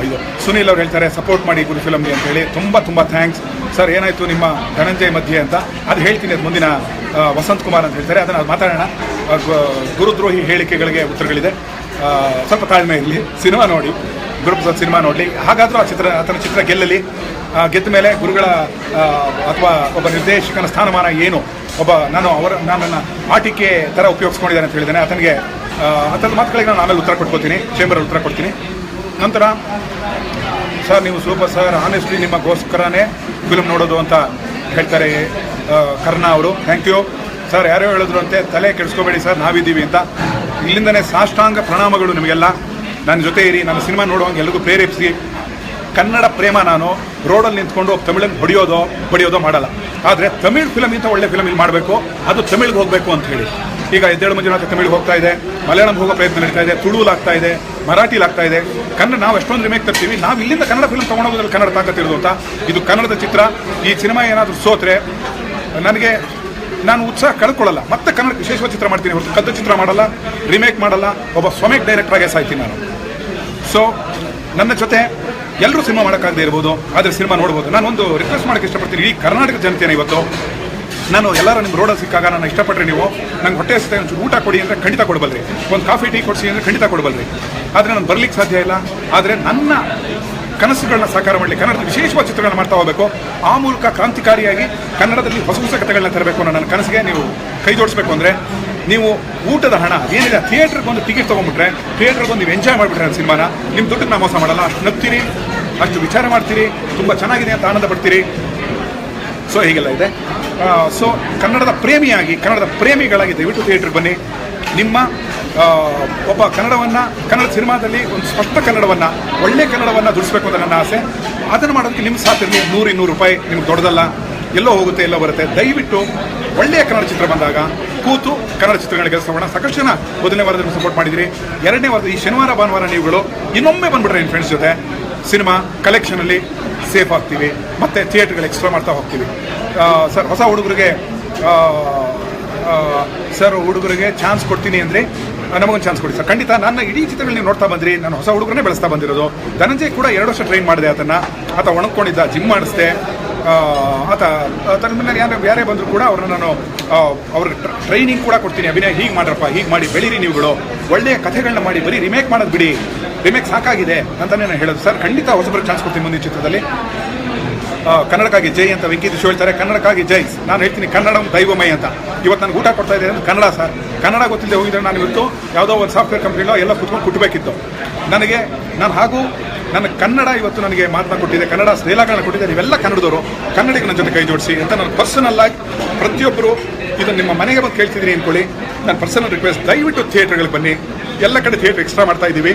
ಇದು ಸುನೀಲ್ ಅವ್ರು ಹೇಳ್ತಾರೆ ಸಪೋರ್ಟ್ ಮಾಡಿ ಗುರು ಫಿಲಮ್ಗೆ ಅಂತೇಳಿ. ತುಂಬ ಥ್ಯಾಂಕ್ಸ್ ಸರ್. ಏನಾಯಿತು ನಿಮ್ಮ ಧನಂಜಯ ಮಧ್ಯೆ ಅಂತ ಅದು ಹೇಳ್ತೀನಿ. ಅದು ಮುಂದಿನ ವಸಂತ್ ಕುಮಾರ್ ಅಂತ ಹೇಳ್ತಾರೆ, ಅದನ್ನು ಮಾತಾಡೋಣ. ಗುರುದ್ರೋಹಿ ಹೇಳಿಕೆಗಳಿಗೆ ಉತ್ತರಗಳಿದೆ. ಸ್ವಲ್ಪ ತಾಳ್ಮೆ ಇರಲಿ, ಸಿನಿಮಾ ನೋಡಿ, ಗುರುಪ್ರಸಾದ್ ಸಿನಿಮಾ ನೋಡಲಿ. ಹಾಗಾದರೂ ಆತನ ಚಿತ್ರ ಗೆಲ್ಲಲಿ. ಗೆದ್ದ ಮೇಲೆ ಗುರುಗಳ ಅಥವಾ ಒಬ್ಬ ನಿರ್ದೇಶಕನ ಸ್ಥಾನಮಾನ ಏನು, ನನ್ನನ್ನು ಆಟಿಕೆ ಥರ ಉಪಯೋಗಿಸ್ಕೊಂಡಿದ್ದಾನೆ ಅಂತ ಹೇಳಿದ್ದಾನೆ. ಆತನ ಮಾತುಗಳಿಗೆ ನಾನು ಆಮೇಲೆ ಉತ್ತರ ಕೊಟ್ಕೋತೀನಿ, ಚೇಂಬರಲ್ಲಿ ಉತ್ತರ ಕೊಡ್ತೀನಿ. ನಂತರ ಸರ್ ನೀವು ಸೂಪರ್ ಸರ್, ಆನೆಸ್ಟ್ಲಿ ನಿಮಗೋಸ್ಕರನೇ ಫಿಲ್ಮ್ ನೋಡೋದು ಅಂತ ಹೇಳ್ತಾರೆ ಕರ್ನಾ ಅವರು. Thank you sir. ಯಾರೋ ಹೇಳಿದ್ರು ಅಂತೆ, ತಲೆ ಕೆಡಿಸ್ಕೋಬೇಡಿ ಸರ್, ನಾವಿದ್ದೀವಿ ಅಂತ. ಇಲ್ಲಿಂದನೇ ಸಾಷ್ಟಾಂಗ ಪ್ರಣಾಮಗಳು ನಿಮಗೆಲ್ಲ. ನನ್ನ ಜೊತೆ ಇರಿ, ನನ್ನ ಸಿನಿಮಾ ನೋಡುವಂಗೆ ಎಲ್ಲರಿಗೂ ಪ್ರೇರೇಪಿಸಿ. ಕನ್ನಡ ಪ್ರೇಮ ನಾನು ರೋಡಲ್ಲಿ ನಿಂತ್ಕೊಂಡು ತಮಿಳನ್ನು ಬಡಿಯೋದೋ ಮಾಡಲ್ಲ. ಆದರೆ ತಮಿಳ್ ಫಿಲಮ್ಗಿಂತ ಒಳ್ಳೆ ಫಿಲಮ್ ಇಲ್ಲಿ ಮಾಡಬೇಕು, ಅದು ತಮಿಳಿಗೆ ಹೋಗಬೇಕು ಅಂತ ಹೇಳಿ. ಈಗ ಎದ್ದೇಳು ಮಂಜುನಾಥ ತಮಿಳಿಗೆ ಹೋಗ್ತಾ ಇದೆ, ಮಲಯಾಳಂ ಹೋಗೋ ಪ್ರಯತ್ನ ನಡೀತಾ ಇದೆ, ತುಳುಲಾಗ್ತಾ ಇದೆ, ಮರಾಠಿಲಾಗ್ತಾ ಇದೆ. ಕನ್ನಡ ನಾವು ಎಷ್ಟೊಂದು ರಿಮೇಕ್ ತರ್ತೀವಿ, ನಾವು ಇಲ್ಲಿಂದ ಕನ್ನಡ ಫಿಲ್ಮ್ ತೊಗೊಂಡೋಗೋದ್ರಲ್ಲಿ ಕನ್ನಡ ತಾಕತ್ತಿರೋದು ಅಂತ. ಇದು ಕನ್ನಡದ ಚಿತ್ರ. ಈ ಸಿನಿಮಾ ಏನಾದರೂ ಸೋತ್ರೆ ನಾನು ಉತ್ಸಾಹ ಕಳ್ಕೊಳ್ಳಲ್ಲ. ಮತ್ತೆ ಕನ್ನಡಕ್ಕೆ ವಿಶೇಷವಾದ ಚಿತ್ರ ಮಾಡ್ತೀನಿ ಹೊರತು ಕದ್ದು ಚಿತ್ರ ಮಾಡಲ್ಲ, ರಿಮೇಕ್ ಮಾಡಲ್ಲ. ಒಬ್ಬ ಸ್ವಮೇಕ್ ಡೈರೆಕ್ಟ್ರಾಗೆ ಸಾಯ್ತೀನಿ ನಾನು. ಸೊ ನನ್ನ ಜೊತೆ ಎಲ್ಲರೂ ಸಿನಿಮಾ ಮಾಡೋಕ್ಕಾಗದೇ ಇರ್ಬೋದು, ಆದರೆ ಸಿನಿಮಾ ನೋಡ್ಬೋದು. ನಾನು ಒಂದು ರಿಕ್ವೆಸ್ಟ್ ಮಾಡೋಕ್ಕೆ ಇಷ್ಟಪಡ್ತೀನಿ ಈ ಕರ್ನಾಟಕ ಜನತೆಯನ್ನು. ಇವತ್ತು ನಾನು ಎಲ್ಲರೂ ನಿಮ್ಮ ರೋಡಲ್ಲಿ ಸಿಕ್ಕಾಗ ನಾನು ಇಷ್ಟಪಟ್ಟರೆ ನೀವು ನಂಗೆ ಹೊಟ್ಟೆ ಹಸಿತೆ ಒಂಚೂರು ಊಟ ಕೊಡಿ ಅಂದರೆ ಖಂಡಿತ ಕೊಡಬಲ್ರಿ, ಒಂದು ಕಾಫಿ ಟೀ ಕೊಡಿಸಿ ಅಂದರೆ ಖಂಡಿತ ಕೊಡಬಲ್ರಿ. ಆದರೆ ನಾನು ಬರ್ಲಿಕ್ಕೆ ಸಾಧ್ಯ ಇಲ್ಲ. ಆದರೆ ನನ್ನ ಕನಸುಗಳನ್ನ ಸಾಕಾರ ಮಾಡಲಿ, ಕನ್ನಡದ ವಿಶೇಷವಾದ ಚಿತ್ರಗಳನ್ನ ಮಾಡ್ತಾ ಹೋಗಬೇಕು. ಆ ಮೂಲಕ ಕ್ರಾಂತಿಕಾರಿಯಾಗಿ ಕನ್ನಡದಲ್ಲಿ ಹೊಸ ಕಥೆಗಳನ್ನ ತರಬೇಕು ಅನ್ನೋ ನನ್ನ ಕನಸಿಗೆ ನೀವು ಕೈ ಜೋಡಿಸ್ಬೇಕು. ಅಂದರೆ ನೀವು ಊಟದ ಹಣ ಏನಿದೆ, ಥಿಯೇಟ್ರಿಗೆ ಒಂದು ಟಿಕೆಟ್ ತೊಗೊಂಡ್ಬಿಟ್ರೆ, ಥಿಯೇಟ್ರಿಗೆ ಒಂದು ನೀವು ಎಂಜಾಯ್ ಮಾಡಿಬಿಟ್ರೆ ನನ್ನ ಸಿನಿಮಾನ, ನಿಮ್ಮ ದುಡ್ಡಿಗೆ ನಾವು ಮೋಸ ಮಾಡಲ್ಲ. ಅಷ್ಟು ನಗ್ತೀರಿ, ಅಷ್ಟು ವಿಚಾರ ಮಾಡ್ತೀರಿ, ತುಂಬ ಚೆನ್ನಾಗಿದೆ ಅಂತ ಆನಂದ ಪಡ್ತೀರಿ. ಸೊ ಹೀಗೆಲ್ಲ ಇದೆ. ಸೊ ಕನ್ನಡದ ಪ್ರೇಮಿಗಳಾಗಿ ದಯವಿಟ್ಟು ಥಿಯೇಟ್ರಿಗೆ ಬನ್ನಿ. ನಿಮ್ಮ ಒಬ್ಬ ಕನ್ನಡ ಸಿನಿಮಾದಲ್ಲಿ ಒಂದು ಸ್ಪಷ್ಟ ಕನ್ನಡವನ್ನು, ಒಳ್ಳೆ ಕನ್ನಡವನ್ನು ದುಡಿಸ್ಬೇಕು ಅಂತ ನನ್ನ ಆಸೆ. ಅದನ್ನು ಮಾಡೋದಕ್ಕೆ ನಿಮ್ಮ ಸಾಥಿರಲಿ. 100-200 ರೂಪಾಯಿ ನಿಮ್ಗೆ ದೊಡ್ಡದಲ್ಲ, ಎಲ್ಲೋ ಹೋಗುತ್ತೆ, ಎಲ್ಲೋ ಬರುತ್ತೆ. ದಯವಿಟ್ಟು ಒಳ್ಳೆಯ ಕನ್ನಡ ಚಿತ್ರ ಬಂದಾಗ ಕೂತು ಕನ್ನಡ ಚಿತ್ರಗಳಿಗೆ ಕೆಲಸ ಮಾಡೋಣ. ಸಾಕಷ್ಟು ಜನ 1ನೇ ವಾರದಲ್ಲಿ ಸಪೋರ್ಟ್ ಮಾಡಿದಿರಿ. 2ನೇ ವಾರದ ಈ ಶನಿವಾರ ಭಾನುವಾರ ನೀವುಗಳು ಇನ್ನೊಮ್ಮೆ ಬಂದುಬಿಟ್ರೆ ನಿಮ್ಮ ಫ್ರೆಂಡ್ಸ್ ಜೊತೆ ಸಿನಿಮಾ ಕಲೆಕ್ಷನಲ್ಲಿ ಸೇಫ್ ಆಗ್ತೀವಿ, ಮತ್ತು ಥಿಯೇಟ್ರ್ಗಳು ಎಕ್ಸ್ಟ್ರಾ ಮಾಡ್ತಾ ಹೋಗ್ತೀವಿ. ಸರ್ ಹೊಸ ಹುಡುಗರಿಗೆ ಚಾನ್ಸ್ ಕೊಡ್ತೀನಿ ಅಂದರೆ ನಮಗೊಂದು ಚಾನ್ಸ್ ಕೊಡಿ ಸರ್. ಖಂಡಿತ ನನ್ನ ಇಡೀ ಚಿತ್ರಗಳು ನೀವು ನೋಡ್ತಾ ಬಂದ್ರಿ. ನಾನು ಹೊಸ ಹುಡುಗರನ್ನೇ ಬೆಳೆಸ್ತಾ ಬಂದಿರೋದು. ಧನಂಜಯ್ ಕೂಡ 2 ವರ್ಷ ಟ್ರೈನ್ ಮಾಡಿದೆ ಆತ ಒಣಕೊಂಡಿದ್ದ, ಜಿಮ್ ಮಾಡಿಸ್ದೆ. ತನ್ನ ಮೇಲೆ ಯಾರೇ ಬಂದರೂ ಕೂಡ ಅವ್ರನ್ನ ನಾನು ಅವ್ರಿಗೆ ಟ್ರೈನಿಂಗ್ ಕೂಡ ಕೊಡ್ತೀನಿ. ಅಭಿನಯ ಹೀಗೆ ಮಾಡ್ರಪ್ಪ, ಹೀಗೆ ಮಾಡಿ ಬೆಳೀರಿ ನೀವುಗಳು, ಒಳ್ಳೆಯ ಕಥೆಗಳನ್ನ ಮಾಡಿ, ಬರೀ ರಿಮೇಕ್ ಮಾಡೋದು ಬಿಡಿ, ರಿಮೇಕ್ ಸಾಕಾಗಿದೆ ಅಂತಲೇ ನಾನು ಹೇಳೋದು. ಸರ್ ಖಂಡಿತ ಹೊಸಬರಿಗೆ ಚಾನ್ಸ್ ಕೊಡ್ತೀನಿ ಮುಂದಿನ ಚಿತ್ರದಲ್ಲಿ. ಕನ್ನಡಕ್ಕಾಗಿ ಜೈ ಅಂತ ವೆಂಕಿ ದಿಶು ಹೇಳ್ತಾರೆ. ಕನ್ನಡಕ್ಕಾಗಿ ಜೈ. ನಾನು ಹೇಳ್ತೀನಿ ಕನ್ನಡ ದೈವಮಯ ಅಂತ. ಇವತ್ತು ನನಗೆ ಊಟ ಕೊಡ್ತಾ ಇದೆ ಅಂದರೆ ಕನ್ನಡ ಸರ್. ಕನ್ನಡ ಗೊತ್ತಿಲ್ಲದೆ ಹೋಗಿದ್ರೆ ನಾನು ಇವತ್ತು ಯಾವುದೋ ಒಂದು ಸಾಫ್ಟ್ವೇರ್ ಕಂಪ್ನಿలో ಎಲ್ಲ ಕುತ್ಕೊಂಡು ಕುಟ್ಟಬೇಕಿತ್ತು. ನನ್ನ ಕನ್ನಡ ಇವತ್ತು ನನಗೆ ಮಾತನ್ನ ಕೊಟ್ಟಿದೆ, ಕನ್ನಡ ಡೈಲಾಗ್ಗಳನ್ನ ಕೊಟ್ಟಿದೆ. ನೀವೆಲ್ಲ ಕನ್ನಡದವರು, ಕನ್ನಡಿಗ ನನ್ನ ಜೊತೆ ಕೈ ಜೋಡಿಸಿ ಅಂತ ನಾನು ಪರ್ಸನಲ್ ಆಗಿ ಪ್ರತಿಯೊಬ್ಬರು ಇದು ನಿಮ್ಮ ಮನೆಗೆ ಬಂದು ಕೇಳ್ತಿದ್ದೀನಿ ಅಂದ್ಕೊಳ್ಳಿ. ನನ್ನ ಪರ್ಸನಲ್ ರಿಕ್ವೆಸ್ಟ್, ದಯವಿಟ್ಟು ಥಿಯೇಟ್ರ್ಗಳಿಗೆ ಬನ್ನಿ. ಎಲ್ಲ ಕಡೆ ಥಿಯೇಟ್ರ್ ಎಕ್ಸ್ಟ್ರಾ ಮಾಡ್ತಾ ಇದ್ದೀವಿ.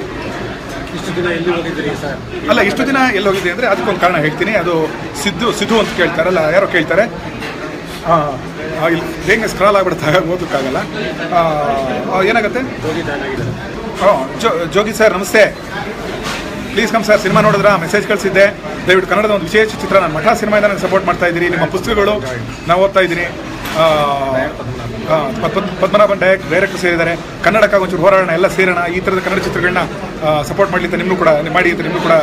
ಇಷ್ಟು ದಿನ ಎಲ್ಲಿ ಹೋಗಿದ್ದೀರಿ ಸರ್? ಅಲ್ಲ, ಇಷ್ಟು ದಿನ ಎಲ್ಲಿ ಹೋಗಿದೆ ಅಂದರೆ ಅದಕ್ಕೊಂದು ಕಾರಣ ಹೇಳ್ತೀನಿ. ಅದು ಸಿದ್ದು ಅಂತ ಕೇಳ್ತಾರಲ್ಲ, ಯಾರೋ ಕೇಳ್ತಾರೆ. ಇಲ್ಲಿ ಬೇಗ ಸ್ಕ್ರಾಲ್ ಆಗ್ಬಿಡುತ್ತೆ, ಓದೋಕ್ಕಾಗಲ್ಲ. ಏನಾಗುತ್ತೆ? ಜೋಗಿ ಸರ್ ನಮಸ್ತೆ, ಪ್ಲೀಸ್ ಕಮ್ ಸರ್. ಸಿನಿಮಾ ನೋಡಿದ್ರ? ಮೆಸೇಜ್ ಕಳಿಸಿದ್ದೆ. ದಯವಿಟ್ಟು ಕನ್ನಡದ ಒಂದು ವಿಶೇಷ ಚಿತ್ರ, ನಾನು ಮಠ ಸಿನಿಮಾಯಿಂದ ನಾನು ಸಪೋರ್ಟ್ ಮಾಡ್ತಾ ಇದ್ದೀನಿ. ನಿಮ್ಮ ಪುಸ್ತಕಗಳು ನಾವು ಓದ್ತಾ ಇದ್ದೀನಿ. ಪದ್ಮನಾಭನ್ ಡೈರೆಕ್ಟರ್ ಸೇರಿದ್ದಾರೆ. ಕನ್ನಡಕ್ಕಾಗಿ ಒಂಚೂರು ಹೋರಾಡೋಣ, ಎಲ್ಲ ಸೇರೋಣ. ಈ ಥರದ ಕನ್ನಡ ಚಿತ್ರಗಳನ್ನ ಸಪೋರ್ಟ್ ಮಾಡಲಿಕ್ಕೆ ನಿಮ್ಮನ್ನು ಕೂಡ ಮಾಡಿ ಅಂತ ನಿಮ್ಮನ್ನು ಕೂಡ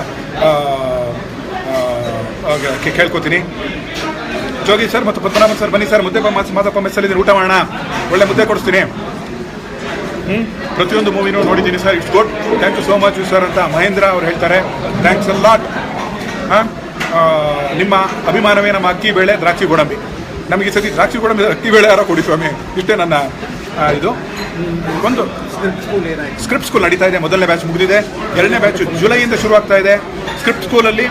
ಕೇಳ್ಕೊತೀನಿ. ಜೋಗಿ ಸರ್ ಮತ್ತು ಪದ್ಮನಾಭನ್ ಸರ್ ಬನ್ನಿ ಸರ್, ಮುದ್ದೆ ಮಾದಪ್ಪ ಮೆಸ್ಸಲ್ಲಿದ್ದೀನಿ, ಊಟ ಮಾಡೋಣ, ಒಳ್ಳೆ ಮುದ್ದೆ ಕೊಡಿಸ್ತೀನಿ. ಪ್ರತಿಯೊಂದು ಮೂವಿನೂ ನೋಡಿದ್ದೀನಿ sir, it's good, thank you so much sir ಅಂತ ಮಹೇಂದ್ರ ಅವ್ರು ಹೇಳ್ತಾರೆ. Thanks a lot. ನಿಮ್ಮ ಅಭಿಮಾನವೇ ನಮ್ಮ ಅಕ್ಕಿ ಬೇಳೆ ದ್ರಾಕ್ಷಿ ಗೋಡಂಬಿ. ನಮಗೆ ಈ ಸತಿ ದ್ರಾಕ್ಷಿ ಗೋಡಂಬಿ ಅಕ್ಕಿ ಬೇಳೆ ಯಾರೋ ಕೊಡಿ ಸ್ವಾಮಿ, ಇಷ್ಟೇ ನನ್ನ ಇದು. ಒಂದು ಸ್ಕ್ರಿಪ್ಟ್ ಸ್ಕೂಲ್ ನಡೀತಾ ಇದೆ, ಮೊದಲನೇ ಬ್ಯಾಚ್ ಮುಗಿದಿದೆ, ಎರಡನೇ ಬ್ಯಾಚ್ ಜುಲೈಯಿಂದ ಶುರುವಾಗ್ತಾ ಇದೆ. ಸ್ಕ್ರಿಪ್ಟ್ ಸ್ಕೂಲಲ್ಲಿ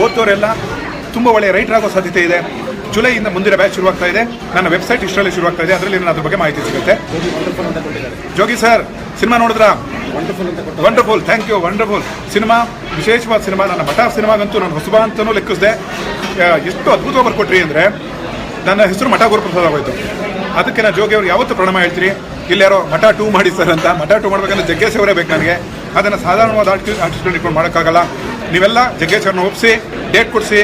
ಓದೋರೆಲ್ಲ ತುಂಬ ಒಳ್ಳೆಯ ರೈಟರ್ ಆಗೋ ಸಾಧ್ಯತೆ ಇದೆ. ಜುಲೈಯಿಂದ ಮುಂದಿನ ಬ್ಯಾಚ್ ಶುರುವಾಗ್ತಾ ಇದೆ. ನನ್ನ ವೆಬ್ಸೈಟ್ ಇಷ್ಟರಲ್ಲಿ ಶುರುವಾಗ್ತಾ ಇದೆ, ಅದರಲ್ಲಿ ನಾನು ಅದ್ರ ಬಗ್ಗೆ ಮಾಹಿತಿ ಸಿಗುತ್ತೆ. ಜೋಗಿ ಸರ್ ಸಿನಿಮಾ ನೋಡಿದ್ರಾ? Wonderful, thank you, wonderful cinema, ವಿಶೇಷವಾದ ಸಿನಿಮಾ. ನನ್ನ ಮಠ ಸಿನಿಮಾಗಂತೂ ನಾನು ಹೊಸಬ ಅಂತಲೂ ಲೆಕ್ಕಿಸಿದೆ. ಎಷ್ಟು ಅದ್ಭುತವಾಗಿ ಬರ್ಕೊಟ್ರಿ ಅಂದರೆ ನನ್ನ ಹೆಸರು ಮಠ ಗುರುಪ್ರಸಾದ್ ಆಗೋಯ್ತು. ಅದಕ್ಕೆ ನಾನು ಜೋಗಿ ಅವ್ರಿಗೆ ಯಾವತ್ತೂ ಪ್ರಣಾಮ ಹೇಳ್ತೀನಿ. ಇಲ್ಲಾರೋ ಮಠ 2 ಮಾಡಿ ಸರ್ ಅಂತ. ಮಠ 2 ಮಾಡ್ಬೇಕಂದ್ರೆ ಜಗ್ಗೇಶ್ ಅವರೇ ಬೇಕು ನನಗೆ. ಅದನ್ನು ಸಾಧಾರಣವಾದ ಆರ್ಟಿಸ್ಟ್ಗಳು ಇಟ್ಕೊಂಡು ಮಾಡೋಕ್ಕಾಗಲ್ಲ. ನೀವೆಲ್ಲ ಜಗ್ಗೇಶ್ ಅವ್ರನ್ನ ಒಪ್ಪಿಸಿ, ಡೇಟ್ ಕೊಡಿಸಿ,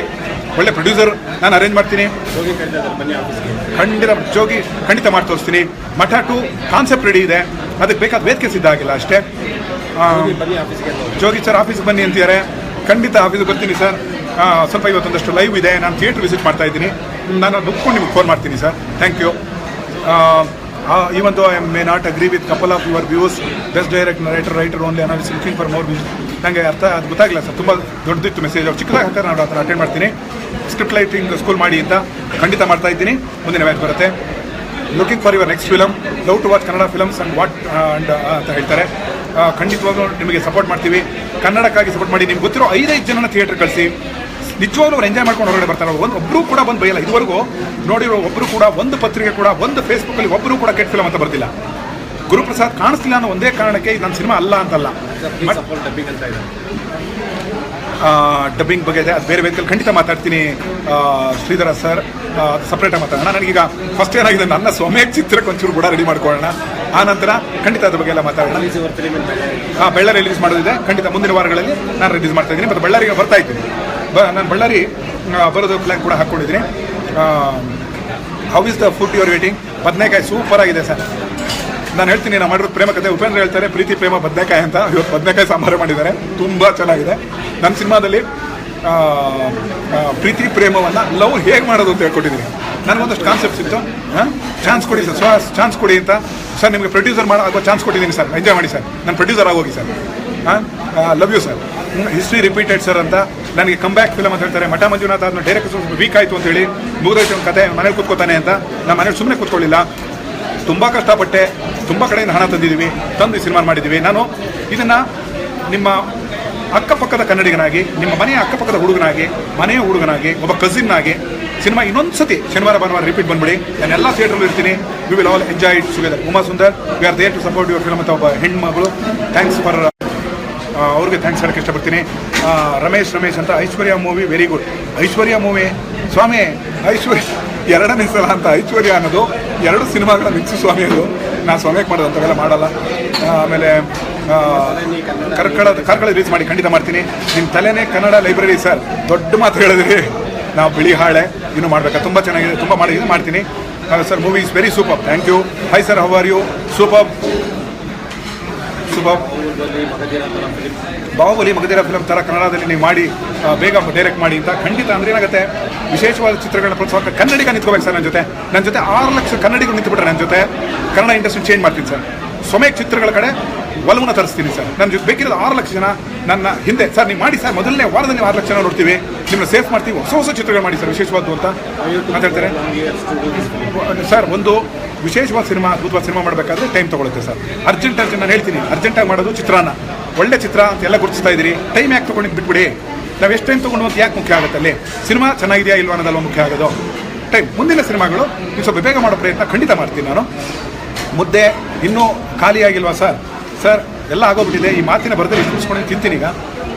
ಒಳ್ಳೆ ಪ್ರೊಡ್ಯೂಸರ್ ನಾನು ಅರೇಂಜ್ ಮಾಡ್ತೀನಿ. ಖಂಡಿತ ಮಾಡಿ ತೋರಿಸ್ತೀನಿ. ಮಠ 2 ಕಾನ್ಸೆಪ್ಟ್ ರೆಡಿ ಇದೆ, ಅದಕ್ಕೆ ಬೇಕಾದ ವೇದಿಕೆ ಸಿದ್ಧ ಆಗಿಲ್ಲ ಅಷ್ಟೇ. ಜೋಗಿ ಸರ್ ಆಫೀಸ್ಗೆ ಬನ್ನಿ ಅಂತಿದ್ದಾರೆ, ಖಂಡಿತ ಆಫೀಸ್ಗೆ ಬರ್ತೀನಿ ಸರ್. ಸ್ವಲ್ಪ ಇವತ್ತೊಂದಷ್ಟು ಲೈವ್ ಇದೆ, ನಾನು ಥಿಯೇಟ್ರ್ ವಿಸಿಟ್ ಮಾಡ್ತಾ ಇದ್ದೀನಿ. ನಾನು ನುಗ್ಕೊಂಡು ನಿಮ್ಗೆ ಫೋನ್ ಮಾಡ್ತೀನಿ sir. Thank you. even though I may not agree with couple of your views, best director, narrator, writer only, and I was looking for more views. ನನಗೆ ಅದು ಗೊತ್ತಾಗಲಿಲ್ಲ ಸರ್, ತುಂಬ ದೊಡ್ಡದಿತ್ತು ಮೆಸೇಜ್. ಅವ್ರು ಚಿಕ್ಕದಾಗಿ ಹಾಕ್ತಾರೆ, ನಾನು ಅದನ್ನು ಅಟೆಂಡ್ ಮಾಡ್ತೀನಿ. ಸ್ಕ್ರಿಪ್ಟ್ ರೈಟಿಂಗ್ ಸ್ಕೂಲ್ ಮಾಡಿ ಅಂತ ಖಂಡಿತ ಮಾಡ್ತಾ ಇದ್ದೀನಿ. ಮುಂದಿನ ಬ್ಯಾಚ್ ಬರುತ್ತೆ. Looking for your next film, love to watch Kannada films and what and ಅಂತ ಹೇಳ್ತಾರೆ. ಖಂಡಿತವಾಗ್ಲೂ ನಿಮಗೆ ಸಪೋರ್ಟ್ ಮಾಡ್ತೀವಿ. ಕನ್ನಡಕ್ಕಾಗಿ ಸಪೋರ್ಟ್ ಮಾಡಿ. ನಿಮ್ಗೆ ಗೊತ್ತಿರೋ 5 ಜನನ ಥಿಯೇಟ್ರ್ ಕಳಿಸಿ. ನಿಜವಾಗ್ಲೂ ಅವ್ರು ಎಂಜಾಯ್ ಮಾಡ್ಕೊಂಡು ಹೊರಗಡೆ ಬರ್ತಾರೆ. ಒಬ್ಬರು ಕೂಡ ಬಂದು ಬೈಯಲ್ಲ. ಇದುವರೆಗೂ ನೋಡಿರೋ ಒಬ್ಬರು ಕೂಡ, ಒಂದು ಪತ್ರಿಕೆ ಕೂಡ, ಒಂದು ಫೇಸ್ಬುಕ್ಕಲ್ಲಿ ಒಬ್ಬರು ಕೂಡ ಕೆಟ್ಟ ಫಿಲಮ್ ಅಂತ ಬರ್ತಿಲ್ಲ. ಗುರುಪ್ರಸಾದ್ ಕಾಣಿಸ್ತಿಲ್ಲ ಅನ್ನೋ ಒಂದೇ ಕಾರಣಕ್ಕೆ ಇದು ನನ್ನ ಸಿನಿಮಾ ಅಲ್ಲ ಅಂತಲ್ಲ. ಡಬ್ಬಿಂಗ್ ಬಗ್ಗೆ ಇದೆ, ಅದು ಬೇರೆ ವೇದಿಕೆಯಲ್ಲಿ ಖಂಡಿತ ಮಾತಾಡ್ತೀನಿ. ಶ್ರೀಧರ ಸರ್ ಸಪ್ರೇಟಾಗಿ ಮಾತಾಡೋಣ. ನನಗೀಗ ಫಸ್ಟ್ ಏನಾಗಿದೆ, ನನ್ನ ಸ್ವಮೇಕ್ ಚಿತ್ರಕ್ಕೆ ಒಂಚೂರು ಕೂಡ ರೆಡಿ ಮಾಡ್ಕೊಳ್ಳೋಣ. ಆ ನಂತರ ಖಂಡಿತ ಅದ್ರ ಬಗ್ಗೆ ಎಲ್ಲ ಮಾತಾಡೋಣ. ಬಳ್ಳಾರಿ ರಿಲೀಸ್ ಮಾಡೋದಿದೆ, ಖಂಡಿತ ಮುಂದಿನ ವಾರಗಳಲ್ಲಿ ನಾನು ರಿಲೀಸ್ ಮಾಡ್ತಾ ಇದ್ದೀನಿ. ಮತ್ತು ಬಳ್ಳಾರಿಗೆ ಬರ್ತಾ ಇದ್ದೀನಿ. ನಾನು ಬಳ್ಳಾರಿ ಬರೋದು ಪ್ಲ್ಯಾನ್ ಕೂಡ ಹಾಕ್ಕೊಂಡಿದ್ದೀನಿ. How is the food your waiting? ಬದನೆಕಾಯಿ ಸೂಪರ್ ಆಗಿದೆ ಸರ್. ನಾನು ಹೇಳ್ತೀನಿ, ನಾನು ಮಾಡಿರೋ ಪ್ರೇಮ ಕಥೆ. ಉಪೇಂದ್ರ ಹೇಳ್ತಾರೆ ಪ್ರೀತಿ ಪ್ರೇಮ ಬದನೆಕಾಯಿ ಅಂತ. ಇವತ್ತು ಬದನೆಕಾಯಿ ಸಾಂಬಾರು ಮಾಡಿದ್ದಾರೆ, ತುಂಬ ಚೆನ್ನಾಗಿದೆ. ನನ್ನ ಸಿನಿಮಾದಲ್ಲಿ ಪ್ರೀತಿ ಪ್ರೇಮವನ್ನು ಲವ್ ಹೇಗೆ ಮಾಡೋದು ಅಂತ ಹೇಳ್ಕೊಟ್ಟಿದ್ದೀನಿ. ನನಗೊಂದಷ್ಟು ಕಾನ್ಸೆಪ್ಟ್ಸ್ ಇತ್ತು. ಚಾನ್ಸ್ ಕೊಡಿ ಸರ್, ಚಾನ್ಸ್ ಕೊಡಿ ಅಂತ. ಸರ್ ನಿಮಗೆ ಪ್ರೊಡ್ಯೂಸರ್ ಆಗೋ ಚಾನ್ಸ್ ಕೊಟ್ಟಿದ್ದೀನಿ ಸರ್, ಎಂಜಾಯ್ ಮಾಡಿ ಸರ್. ನಾನು ಪ್ರೊಡ್ಯೂಸರ್ ಆಗೋಗಿ sir. Love you sir. History repeated sir ಅಂತ. ನನಗೆ ಕಮ್ ಬ್ಯಾಕ್ ಫಿಲಮ್ ಅಂತ ಹೇಳ್ತಾರೆ. ಮಠ ಮಂಜುನಾಥ್ ಆದ್ಮೇಲೆ ಡೈರೆಕ್ಟ್ ಸ್ವಲ್ಪ ವೀಕ್ ಆಯಿತು ಅಂತೇಳಿ ಮುಗಿದೋಯ್ತು ಒಂದು ಕತೆ. ಮನೇಲಿ ಕೂತ್ಕೋತಾನೆ ಅಂತ. ನಮ್ಮ ಮನೇಲಿ ಸುಮ್ಮನೆ ಕೂತ್ಕೊಳ್ಳಿಲ್ಲ, ತುಂಬ ಕಷ್ಟಪಟ್ಟೆ, ತುಂಬ ಕಡೆಯಿಂದ ಹಣ ತಂದಿದ್ದೀವಿ, ತಂದು ಸಿನಿಮಾ ಮಾಡಿದ್ದೀವಿ. ನಾನು ಇದನ್ನು ನಿಮ್ಮ ಅಕ್ಕಪಕ್ಕದ ಕನ್ನಡಿಗನಾಗಿ, ನಿಮ್ಮ ಮನೆಯ ಅಕ್ಕಪಕ್ಕದ ಹುಡುಗನಾಗಿ, ಮನೆಯ ಹುಡುಗನಾಗಿ, ಒಬ್ಬ ಕಸಿನ್ನಾಗಿ ಸಿನಿಮಾ ಇನ್ನೊಂದು ಸತಿ ಶನಿವಾರ ಭಾನುವಾರ ರಿಪೀಟ್ ಬಂದ್ಬಿಡಿ. ನಾನು ಎಲ್ಲ ಥಿಯೇಟ್ರಲ್ಲೂ ಇರ್ತೀನಿ. We will all enjoy it together. Uma Sundar, we are there to support your film ಅಂತ ಒಬ್ಬ ಹೆಣ್ಮಗಳು. ಥ್ಯಾಂಕ್ಸ್ ಫಾರ್ ಅವ್ರಿಗೆ ಥ್ಯಾಂಕ್ಸ್ ಹೇಳಕ್ಕೆ ಇಷ್ಟಪಡ್ತೀನಿ. ರಮೇಶ್ ಅಂತ ಐಶ್ವರ್ಯ ಮೂವಿ ವೆರಿ ಗುಡ್. ಐಶ್ವರ್ಯ ಮೂವಿ ಸ್ವಾಮಿ, ಐಶ್ವರ್ಯ 2ನೇ ಸಲ ಅಂತ ಐಶ್ವರ್ಯ ಅನ್ನೋದು 2 ಸಿನಿಮಾಗಳ ಮಿಕ್ಸು ಸ್ವಾಮಿ. ಅದು ನಾನು ಸ್ವಾಮಿಗೆ ಮಾಡೋದು ಅಂಥವೆಲ್ಲ ಮಾಡಲ್ಲ. ಆಮೇಲೆ ಕಾರ್ಕಳ ರಿಲೀಸ್ ಮಾಡಿ ಖಂಡಿತ ಮಾಡ್ತೀನಿ. ನಿಮ್ಮ ತಲೆನೇ ಕನ್ನಡ ಲೈಬ್ರರಿ ಸರ್, ದೊಡ್ಡ ಮಾತು ಹೇಳಿದ್ರಿ. ನಾವು ಬಿಳಿ ಹಾಳೆ ಇನ್ನೂ ಮಾಡಬೇಕಾ? ತುಂಬ ಚೆನ್ನಾಗಿದೆ, ತುಂಬ ಮಾಡ್ತೀನಿ sir. Movie is very super. Thank you. Hi sir, how are you? Super. Baahubali Magadheera film ಥರ ಕನ್ನಡದಲ್ಲಿ ನೀವು ಮಾಡಿ, ಬೇಗ ಡೈರೆಕ್ಟ್ ಮಾಡಿ ಅಂತ. ಖಂಡಿತ ಅಂದರೆ ಏನಾಗುತ್ತೆ, ವಿಶೇಷವಾದ ಚಿತ್ರಗಳನ್ನ ಪ್ರೋತ್ಸಾಹ ಕನ್ನಡಿಗ ನಿಂತ್ಕೋಬೇಕು ಸರ್. ನನ್ನ ಜೊತೆ 6 ಲಕ್ಷ ಕನ್ನಡಿಗರು ನಿಂತುಬಿಟ್ರೆ ನನ್ನ ಜೊತೆ ಕನ್ನಡ ಇಂಡಸ್ಟ್ರಿ ಚೇಂಜ್ ಮಾಡ್ತೀನಿ ಸರ್. ಸ್ವಮೇಕ್ ಚಿತ್ರಗಳ ಕಡೆ ಒಲವನ್ನು ತರಿಸ್ತೀನಿ ಸರ್. ನನ್ನ ಜೊತೆ ಬೇಕಿರೋದು 6 ಲಕ್ಷ ಜನ ನನ್ನ ಹಿಂದೆ. ಸರ್ ನೀವು ಮಾಡಿ ಸರ್, ಮೊದಲನೇ ವಾರದಲ್ಲಿ ನೀವು 6 ಲಕ್ಷ ಜನ ನೋಡ್ತೀವಿ, ನಿಮ್ಮನ್ನ ಸೇಫ್ ಮಾಡ್ತೀವಿ. ಹೊಸ ಚಿತ್ರಗಳು ಮಾಡಿ ಸರ್, ವಿಶೇಷವಾದ್ದು ಅಂತ ಮಾತಾಡ್ತಾರೆ ಸರ್. ಒಂದು ವಿಶೇಷವಾದ ಸಿನಿಮಾ, ಅದ್ಭುತವಾದ ಸಿನಿಮಾ ಮಾಡಬೇಕಾದ್ರೆ ಟೈಮ್ ತೊಗೊಳುತ್ತೆ ಸರ್. ಅರ್ಜೆಂಟ್ ನಾನು ಹೇಳ್ತೀನಿ, ಅರ್ಜೆಂಟಾಗಿ ಮಾಡೋದು ಚಿತ್ರಾನ್ನ. ಒಳ್ಳೆ ಚಿತ್ರ ಅಂತ ಎಲ್ಲ ಗುರುತಿಸ್ತಾ ಇದ್ದೀರಿ, ಟೈಮ್ ಯಾಕೆ ತೊಗೊಂಡು ಬಿಟ್ಬಿಡಿ. ನಾವು ಎಷ್ಟು ಟೈಮ್ ತೊಗೊಂಡು ಅಂತ ಯಾಕೆ ಮುಖ್ಯ ಆಗುತ್ತೆ ಅಲ್ಲಿ? ಸಿನಿಮಾ ಚೆನ್ನಾಗಿದೆಯಾ ಇಲ್ವಾ ಅನ್ನೋದಲ್ಲ ಮುಖ್ಯ ಆಗೋದು, ಟೈಮ್. ಮುಂದಿನ ಸಿನಿಮಾಗಳು ನೀವು ಸ್ವಲ್ಪ ಬೇಗ ಮಾಡೋ ಪ್ರಯತ್ನ ಖಂಡಿತ ಮಾಡ್ತೀನಿ ನಾನು. ಮುದ್ದೆ ಇನ್ನೂ ಖಾಲಿ ಆಗಿಲ್ವಾ ಸರ್? ಸರ್ ಎಲ್ಲ ಆಗೋಗ್ಬಿಟ್ಟಿದೆ. ಈ ಮಾತಿನ ಬರದಲ್ಲಿ ತಿನ್ನಿಸ್ಕೊಂಡು ತಿಂತೀನಿ ಈಗ.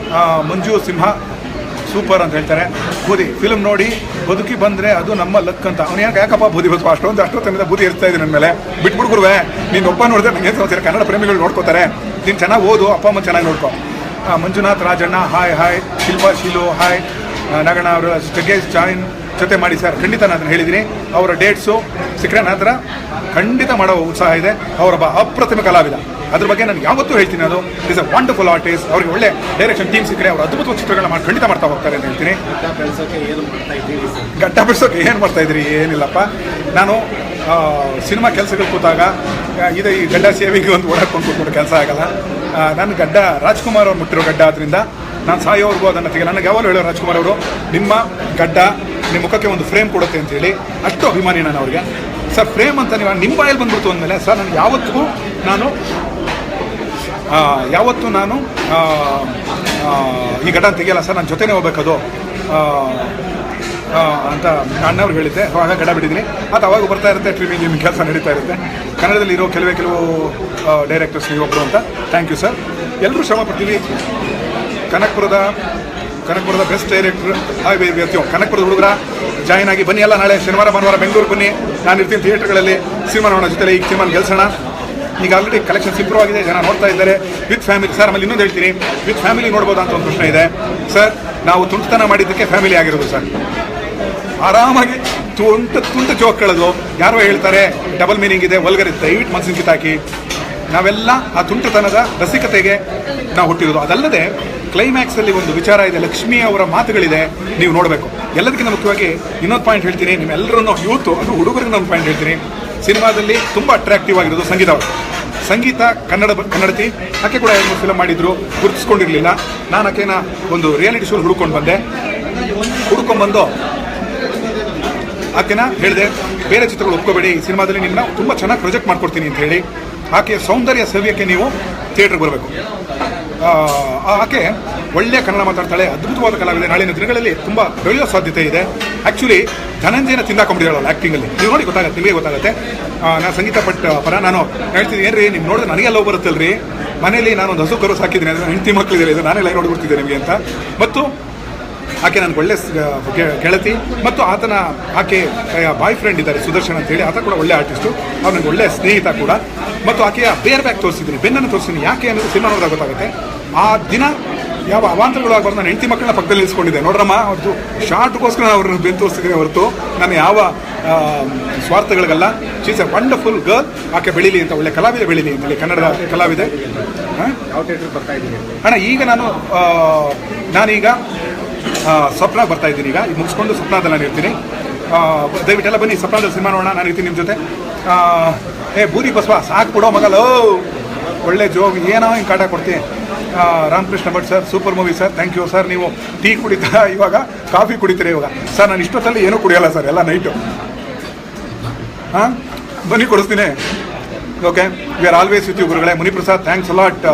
ಮಂಜು ಸಿಂಹ ಸೂಪರ್ ಅಂತ ಹೇಳ್ತಾರೆ. ಬೂದಿ ಫಿಲ್ಮ್ ನೋಡಿ ಬದುಕಿ ಬಂದರೆ ಅದು ನಮ್ಮ ಲಕ್ ಅಂತ. ಅವ್ನು ಯಾಕಪ್ಪ ಬೂದಿ ಬಸ್ ಅಷ್ಟೊತ್ತನಿಂದ ಬೂದಿ ಇರ್ತಾ ಇದ್ದೀನಿ ನನ್ನ ಮೇಲೆ ಬಿಟ್ಬಿಡ್ಗುರುವೆ, ನೀನು ಒಬ್ಬ ನೋಡಿದ್ರೆ ನಂಗೆ ಏನು ಸಮಸ್ಯೆ, ಕನ್ನಡ ಪ್ರೇಮಿಗಳು ನೋಡ್ಕೋತಾರೆ, ನೀನು ಚೆನ್ನಾಗಿ ಓದು, ಅಪ್ಪ ಅಮ್ಮ ಚೆನ್ನಾಗಿ ನೋಡ್ಕೊ. Manjunath Rajanna hi hi, Shilpa Sheelu hi, Naganna ಅವರು ಜಗ್ಗೇಶ್ ಜಾಯಿನ್ ಜೊತೆ ಮಾಡಿ ಸರ್. ಖಂಡಿತ ನಾನು ಹೇಳಿದ್ದೀನಿ, ಅವರ ಡೇಟ್ಸು ಸಿಕ್ಕರೆ ನಂತರ ಖಂಡಿತ ಮಾಡೋ ಉತ್ಸಾಹ ಇದೆ. ಅವರೊಬ್ಬ ಅಪ್ರತಿಮ ಕಲಾವಿದ, ಅದ್ರ ಬಗ್ಗೆ ನಾನು ಯಾವತ್ತೂ ಹೇಳ್ತೀನಿ. ಅದು ಇಸ್ ಅ ವಂಡರ್ಫುಲ್ ಆರ್ಟಿಸ್ಟ್. ಅವ್ರಿಗೆ ಒಳ್ಳೆ ಡೈರೆಕ್ಷನ್ ಟೀಮ್ ಸಿಕ್ಕರೆ ಅವರು ಅದ್ಭುತ ಚಿತ್ರಗಳನ್ನ ಮಾಡಿ ಖಂಡಿತ ಮಾಡ್ತಾ ಹೋಗ್ತಾರೆ ಅಂತ ಹೇಳ್ತೀನಿ. ಗಡ್ಡ ಬಿಡಿಸೋಕೆ ಏನು ಮಾಡ್ತಾ ಇದ್ರಿ? ಏನಿಲ್ಲಪ್ಪ, ನಾನು ಸಿನಿಮಾ ಕೆಲಸಗಳು ಕೂತಾಗ ಇದು ಈ ಗಡ್ಡ ಸೇವಿಗೆ ಒಂದು ಓಡಾಡ್ಕೊಂಡು ಕೂತ್ಕೊಂಡು ಕೆಲಸ ಆಗಲ್ಲ. ನನ್ನ ಗಡ್ಡ ರಾಜ್ಕುಮಾರ್ ಅವ್ರು ಮುಟ್ಟಿರೋ ಗಡ್ಡ, ಆದ್ದರಿಂದ ನಾನು ಸಾಯೋವರೆಗೂ ಅದನ್ನು ತೆಗೆ. ನನಗೆ ಯಾವಾಗಲೂ ಹೇಳೋ ರಾಜ್ಕುಮಾರ್ ಅವರು, ನಿಮ್ಮ ಗಡ್ಡ ನಿಮ್ಮ ಮುಖಕ್ಕೆ ಒಂದು ಫ್ರೇಮ್ ಕೊಡುತ್ತೆ ಅಂತೇಳಿ. ಅಷ್ಟು ಅಭಿಮಾನಿ ನಾನು ಅವ್ರಿಗೆ. ಸರ್ ಫ್ರೇಮ್ ಅಂತ ನೀವು ನಿಮ್ಮ ಬಾಯಲ್ಲಿ ಬಂದ್ಬಿಡ್ತು ಅಂದಮೇಲೆ ಸರ್ ನನಗೆ ಯಾವತ್ತೂ ನಾನು ಈ ಗಡ್ಡ ತೆಗಿಯಲ್ಲ ಸರ್, ನನ್ನ ಜೊತೆನೇ ಹೋಗ್ಬೇಕದು ಅಂತ ಅಣ್ಣವ್ರು ಹೇಳಿದ್ದೆ. ಆಗ ಗಡ್ಡ ಬಿಟ್ಟಿದ್ದೀನಿ. ಅದು ಅವಾಗ ಬರ್ತಾ ಇರುತ್ತೆ, ಟ್ರಿಮಿಂಗ್ ನಿಮ್ಮ ಕೆಲಸ ನಡೀತಾ ಇರುತ್ತೆ. ಕನ್ನಡದಲ್ಲಿ ಇರೋ ಕೆಲವು ಡೈರೆಕ್ಟರ್ಸ್ ನೀವೊಬ್ಬರು ಅಂತ. Thank you sir. ಎಲ್ಲರೂ ಶ್ರಮ ಪಡ್ತೀವಿ. ಕನಕಪುರದ ಬೆಸ್ಟ್ ಡೈರೆಕ್ಟರ್ ಇರ್ತೀವಿ. ಕನಕಪುರದ ಹುಡುಗರ ಜಾಯಿನ್ ಆಗಿ ಬನ್ನಿ, ಎಲ್ಲ ನಾಳೆ ಶನಿವಾರ ಭಾನುವಾರ ಬೆಂಗಳೂರು ಬನ್ನಿ, ನಾನು ಇರ್ತೀನಿ ಥಿಯೇಟರ್ಗಳಲ್ಲಿ. ಸಿನಿಮಾ ನೋಡೋ ಜೊತೆಲಿ ಈಗ ಸಿನಿಮಾನ ಗೆಲ್ಸೋಣ. ಈಗ ಆಲ್ರೆಡಿ ಕಲೆಕ್ಷನ್ಸ್ ಇಂಪ್ರೂವ್ ಆಗಿದೆ, ಜನ ನೋಡ್ತಾ ಇದ್ದಾರೆ. With family sir. ಆಮೇಲೆ ಇನ್ನೊಂದು ಹೇಳ್ತೀನಿ, ವಿತ್ ಫ್ಯಾಮಿಲಿ ನೋಡ್ಬೋದಾ ಅಂತ ಒಂದು ಪ್ರಶ್ನೆ ಇದೆ ಸರ್. ನಾವು ತುಂಟತನ ಮಾಡಿದ್ದಕ್ಕೆ ಫ್ಯಾಮಿಲಿ ಆಗಿರೋದು ಸರ್. ಆರಾಮಾಗಿ ತುಂಟ ಜೋಕ್ಗಳದು ಯಾರೋ ಹೇಳ್ತಾರೆ ಡಬಲ್ ಮೀನಿಂಗ್ ಇದೆ, ವಲ್ಗರ್ ಇದೆ, ದಯವಿಟ್ಟು ಮನಸ್ಸಿನ ಕಿತ್ತಾಕಿ. ನಾವೆಲ್ಲ ಆ ತುಂಟತನದ ರಸಿಕತೆಗೆ ನಾವು ಹುಟ್ಟಿರೋದು. ಅದಲ್ಲದೆ ಕ್ಲೈಮ್ಯಾಕ್ಸಲ್ಲಿ ಒಂದು ವಿಚಾರ ಇದೆ, ಲಕ್ಷ್ಮಿ ಅವರ ಮಾತುಗಳಿದೆ, ನೀವು ನೋಡಬೇಕು. ಎಲ್ಲದಕ್ಕಿಂತ ಮುಖ್ಯವಾಗಿ ಇನ್ನೊಂದು ಪಾಯಿಂಟ್ ಹೇಳ್ತೀನಿ, ನಿಮ್ಮೆಲ್ಲರನ್ನು ಯೂತು ಅದು ಹುಡುಗರಿಗೆ ಒಂದು ಪಾಯಿಂಟ್ ಹೇಳ್ತೀನಿ. ಸಿನಿಮಾದಲ್ಲಿ ತುಂಬ ಅಟ್ರಾಕ್ಟಿವ್ ಆಗಿರೋದು ಸಂಗೀತ ಅವರು. ಸಂಗೀತ ಕನ್ನಡತಿ. ಆಕೆ ಕೂಡ 2-3 ಫಿಲಮ್ ಮಾಡಿದ್ರು, ಗುರುತಿಸ್ಕೊಂಡಿರಲಿಲ್ಲ. ನಾನು ಆಕೆನ ಒಂದು ರಿಯಾಲಿಟಿ ಶೋ ಹುಡ್ಕೊಂಡ್ಬಂದು ಆಕೆನ ಹೇಳಿದೆ, ಬೇರೆ ಚಿತ್ರಗಳು ಒಪ್ಕೋಬೇಡಿ, ಈ ಸಿನಿಮಾದಲ್ಲಿ ನಿಮ್ಮನ್ನ ತುಂಬ ಚೆನ್ನಾಗಿ ಪ್ರೊಜೆಕ್ಟ್ ಮಾಡ್ಕೊಡ್ತೀನಿ ಅಂತ ಹೇಳಿ. ಆಕೆಯ ಸೌಂದರ್ಯ ಸವ್ಯಕ್ಕೆ ನೀವು ಥಿಯೇಟ್ರಿಗೆ ಬರಬೇಕು. ಆಕೆ ಒಳ್ಳೆಯ ಕನ್ನಡ ಮಾತಾಡ್ತಾಳೆ, ಅದ್ಭುತವಾದ ಕಲಾವಿದೆ. ನಾಳಿನ ದಿನಗಳಲ್ಲಿ ತುಂಬ ಬೆಳೆಯೋ ಸಾಧ್ಯತೆ ಇದೆ. ಆ್ಯಕ್ಚುಲಿ ಧನಂಜಯನ ತಿಂದಾಕೊಂಡ್ಬಿಟ್ಟಿದ್ದಾಳಲ್ಲ ಆ್ಯಕ್ಟಿಂಗಲ್ಲಿ, ನೀವು ನೋಡಿ ಗೊತ್ತಾಗುತ್ತೆ, ನಿಮಗೆ ಗೊತ್ತಾಗುತ್ತೆ. ನಾನು ಸಂಗೀತ ಪರ ನಾನು ಹೇಳ್ತೀನಿ, ಏನ್ರಿ ನೀವು ನೋಡಿದ್ರೆ ನನಗೆ ಲವ್ ಬರುತ್ತಲ್ರಿ, ಮನೇಲಿ ನಾನೊಂದು ಹಸು ಕರು ಸಾಕಿದ್ದೀನಿ, ಅದು ಹೆಂಡತಿ ಮಕ್ಕಳಿದೆ, ಇದು ನಾನೇ ಲೈವ್ ನೋಡ್ಬಿಡ್ತಿದ್ದೆ ನಿಮಗೆ ಅಂತ. ಮತ್ತು ಆಕೆ ನನಗೆ ಒಳ್ಳೆ ಗೆಳತಿ, ಮತ್ತು ಆಕೆ ಬಾಯ್ ಫ್ರೆಂಡ್ ಇದ್ದಾರೆ ಸುದರ್ಶನ್ ಅಂತೇಳಿ, ಆತ ಕೂಡ ಒಳ್ಳೆ ಆರ್ಟಿಸ್ಟು, ಅವ್ರು ನನಗೆ ಒಳ್ಳೆಯ ಸ್ನೇಹಿತ ಕೂಡ. ಮತ್ತು ಆಕೆಯ ಬೇರ್ ಬ್ಯಾಗ್ ತೋರಿಸಿದ್ದೀನಿ, ಬೆನ್ನನ್ನು ತೋರಿಸ್ತೀನಿ. ಯಾಕೆ ಅನ್ನೋದು ಸಿನಿಮಾ ನೋಡಿದಾಗ ಗೊತ್ತಾಗುತ್ತೆ. ಆ ದಿನ ಯಾವ ಅವಾಂತರಗಳು ಆಗಬಾರ್ದು. ನಾನು ಹೆಂಡತಿ ಮಕ್ಕಳನ್ನ ಪಕ್ಕದಲ್ಲಿ ನಿಲ್ಸ್ಕೊಂಡಿದ್ದೆ, ನೋಡ್ರಮ್ಮ ಅವ್ರದ್ದು ಶಾರ್ಟ್ಗೋಸ್ಕರ ಅವ್ರನ್ನ ಬೆನ್ನು ತೋರಿಸ್ತಿದ್ದೀನಿ ಹೊರತು ನಾನು ಯಾವ ಸ್ವಾರ್ಥಗಳಿಗಲ್ಲ. She's a wonderful girl. ಆಕೆ ಬೆಳೀಲಿ ಅಂತ, ಒಳ್ಳೆ ಕಲಾವಿದೆ ಬೆಳೀಲಿ ಅಂತೇಳಿ, ಕನ್ನಡದ ಕಲಾವಿದೆ. ಯಾವ ಥಿಯೇಟ್ರಿಗೆ ಬರ್ತಾ ಇದ್ದೀನಿ ಅಣ್ಣ? ಈಗ ನಾನೀಗ ಸ್ವಪ್ನ ಬರ್ತಾ ಇದ್ದೀನಿ. ಈಗ ಮುಗಿಸ್ಕೊಂಡು ಸ್ವಪ್ನದಲ್ಲಿ ನಾನು ಇರ್ತೀನಿ. ದಯವಿಟ್ಟೆಲ್ಲ ಬನ್ನಿ, ಸ್ವಪ್ನದಲ್ಲಿ ಸಿನಿಮಾ ನೋಡೋಣ, ನಾನು ಇರ್ತೀನಿ ನಿಮ್ಮ ಜೊತೆ. ಬೂದಿ ಬಸವ ಸಾಕು ಬಿಡೋ ಮಗಲೋ, ಒಳ್ಳೆ ಜೋಗ್, ಏನೋ ಹಿಂಗೆ ಕಾಟ ಕೊಡ್ತೀನಿ. Ramakrishna Bhat sir, super movie sir, thank you sir. ನೀವು ಟೀ ಕುಡಿತಾ, ಇವಾಗ ಕಾಫಿ ಕುಡಿತೀರಿ ಇವಾಗ ಸರ್. ನಾನು ಇಷ್ಟೊತ್ತಲ್ಲಿ ಏನೂ ಕುಡಿಯೋಲ್ಲ ಸರ್, ಎಲ್ಲ ನೈಟು. ಬನ್ನಿ ಕೊಡಿಸ್ತೀನಿ. Okay, we are always with you ಗುರುಗಳೇ. Muniprasad, thanks a lot.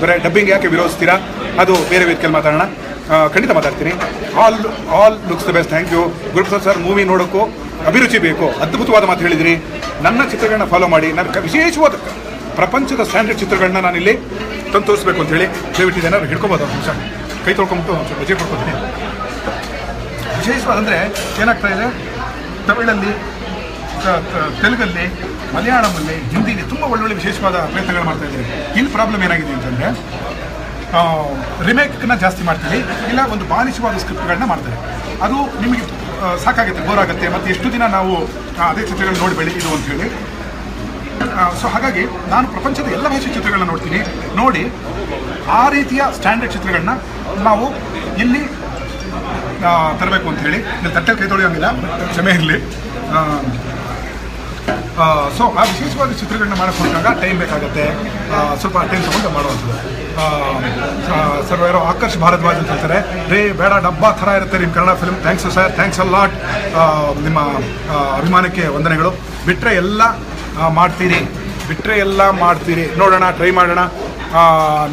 ಬರೀ ಡಬ್ಬಿಂಗ್ ಯಾಕೆ ವಿರೋಧಿಸ್ತೀರಾ? ಅದು ಬೇರೆ ವೇದಿಕೆಯಲ್ಲಿ ಮಾತಾಡೋಣ, ಖಂಡಿತ ಮಾತಾಡ್ತೀನಿ. All looks the best. Thank you Guruprasad sir. Movie ನೋಡೋಕ್ಕೂ ಅಭಿರುಚಿ ಬೇಕು, ಅದ್ಭುತವಾದ ಮಾತು ಹೇಳಿದಿರಿ. ನನ್ನ ಚಿತ್ರಗಳನ್ನ ಫಾಲೋ ಮಾಡಿ. ನಾನು ವಿಶೇಷವಾದ ಪ್ರಪಂಚದ ಸ್ಟ್ಯಾಂಡರ್ಡ್ ಚಿತ್ರಗಳನ್ನ ನಾನಿಲ್ಲಿ ತಂದು ತೋರಿಸ್ಬೇಕು ಅಂತ ಹೇಳಿ ದಯವಿಟ್ಟು ಏನಾದ್ರು ಹಿಡ್ಕೊಬೋದು. ಒಂದು ನಿಮಿಷ ಕೈ ತೊಳ್ಕೊಂಬಿಟ್ಟು ಒಂದು ಸ್ವಲ್ಪ ರಜೆ ಕೊಡ್ಕೊತೀನಿ. ವಿಶೇಷವಾದಂದರೆ ಏನಾಗ್ತಾ ಇದೆ, ತಮಿಳಲ್ಲಿ, ತೆಲುಗಲ್ಲಿ, ಮಲಯಾಳಮಲ್ಲಿ, ಹಿಂದಿಲಿ ತುಂಬ ಒಳ್ಳೊಳ್ಳೆ ವಿಶೇಷವಾದ ಪ್ರಯತ್ನಗಳು ಮಾಡ್ತಾ ಇದ್ದೀವಿ. ಇಲ್ಲಿ ಪ್ರಾಬ್ಲಮ್ ಏನಾಗಿದೆ ಅಂತಂದರೆ, ರಿಮೇಕ್ನ ಜಾಸ್ತಿ ಮಾಡ್ತೀವಿ, ಇಲ್ಲ ಒಂದು ಬಾಲಿಶವಾದ ಸ್ಕ್ರಿಪ್ಟ್ಗಳನ್ನ ಮಾಡ್ತಾರೆ. ಅದು ನಿಮಗೆ ಸಾಕಾಗುತ್ತೆ, ಬೋರ್ ಆಗುತ್ತೆ. ಮತ್ತು ಎಷ್ಟು ದಿನ ನಾವು ಅದೇ ಚಿತ್ರಗಳನ್ನ ನೋಡಿ ಬೆಳೀದು ಅಂತ ಹೇಳಿ. ಸೊ ಹಾಗಾಗಿ ನಾನು ಪ್ರಪಂಚದ ಎಲ್ಲ ಭಾಷೆ ಚಿತ್ರಗಳನ್ನ ನೋಡ್ತೀನಿ. ನೋಡಿ ಆ ರೀತಿಯ ಸ್ಟ್ಯಾಂಡರ್ಡ್ ಚಿತ್ರಗಳನ್ನ ನಾವು ಇಲ್ಲಿ ತರಬೇಕು ಅಂತ ಹೇಳಿ. ಇಲ್ಲಿ ತಟ್ಟೆಲ್ಲಿ ಕೈ ತೊಳೆಯೋಂಗಿಲ್ಲ, ಕ್ಷಮೆ ಇರಲಿ. ಸೊ ಆ ವಿಶೇಷವಾದ ಚಿತ್ರಗಳನ್ನ ಮಾಡಿಕೊಂಡಾಗ ಟೈಮ್ ಬೇಕಾಗುತ್ತೆ, ಸ್ವಲ್ಪ ಟೈಮ್ ತೊಗೊಂಡು ಮಾಡುವಂಥದ್ದು. ಸರ್ ಯಾರೋ ಆಕರ್ಷ್ ಭಾರದ್ವಾಜ್ ಅಂತ ಹೇಳ್ತಾರೆ, ರೇ ಬೇಡ ಡಬ್ಬಾ ಥರ ಇರುತ್ತೆ ನಿಮ್ಮ Kannada film. Thanks sir, thanks a lot. ನಿಮ್ಮ ಅಭಿಮಾನಕ್ಕೆ ವಂದನೆಗಳು. ಬಿಟ್ಟರೆ ಎಲ್ಲ ಮಾಡ್ತೀರಿ, ನೋಡೋಣ, ಟ್ರೈ ಮಾಡೋಣ.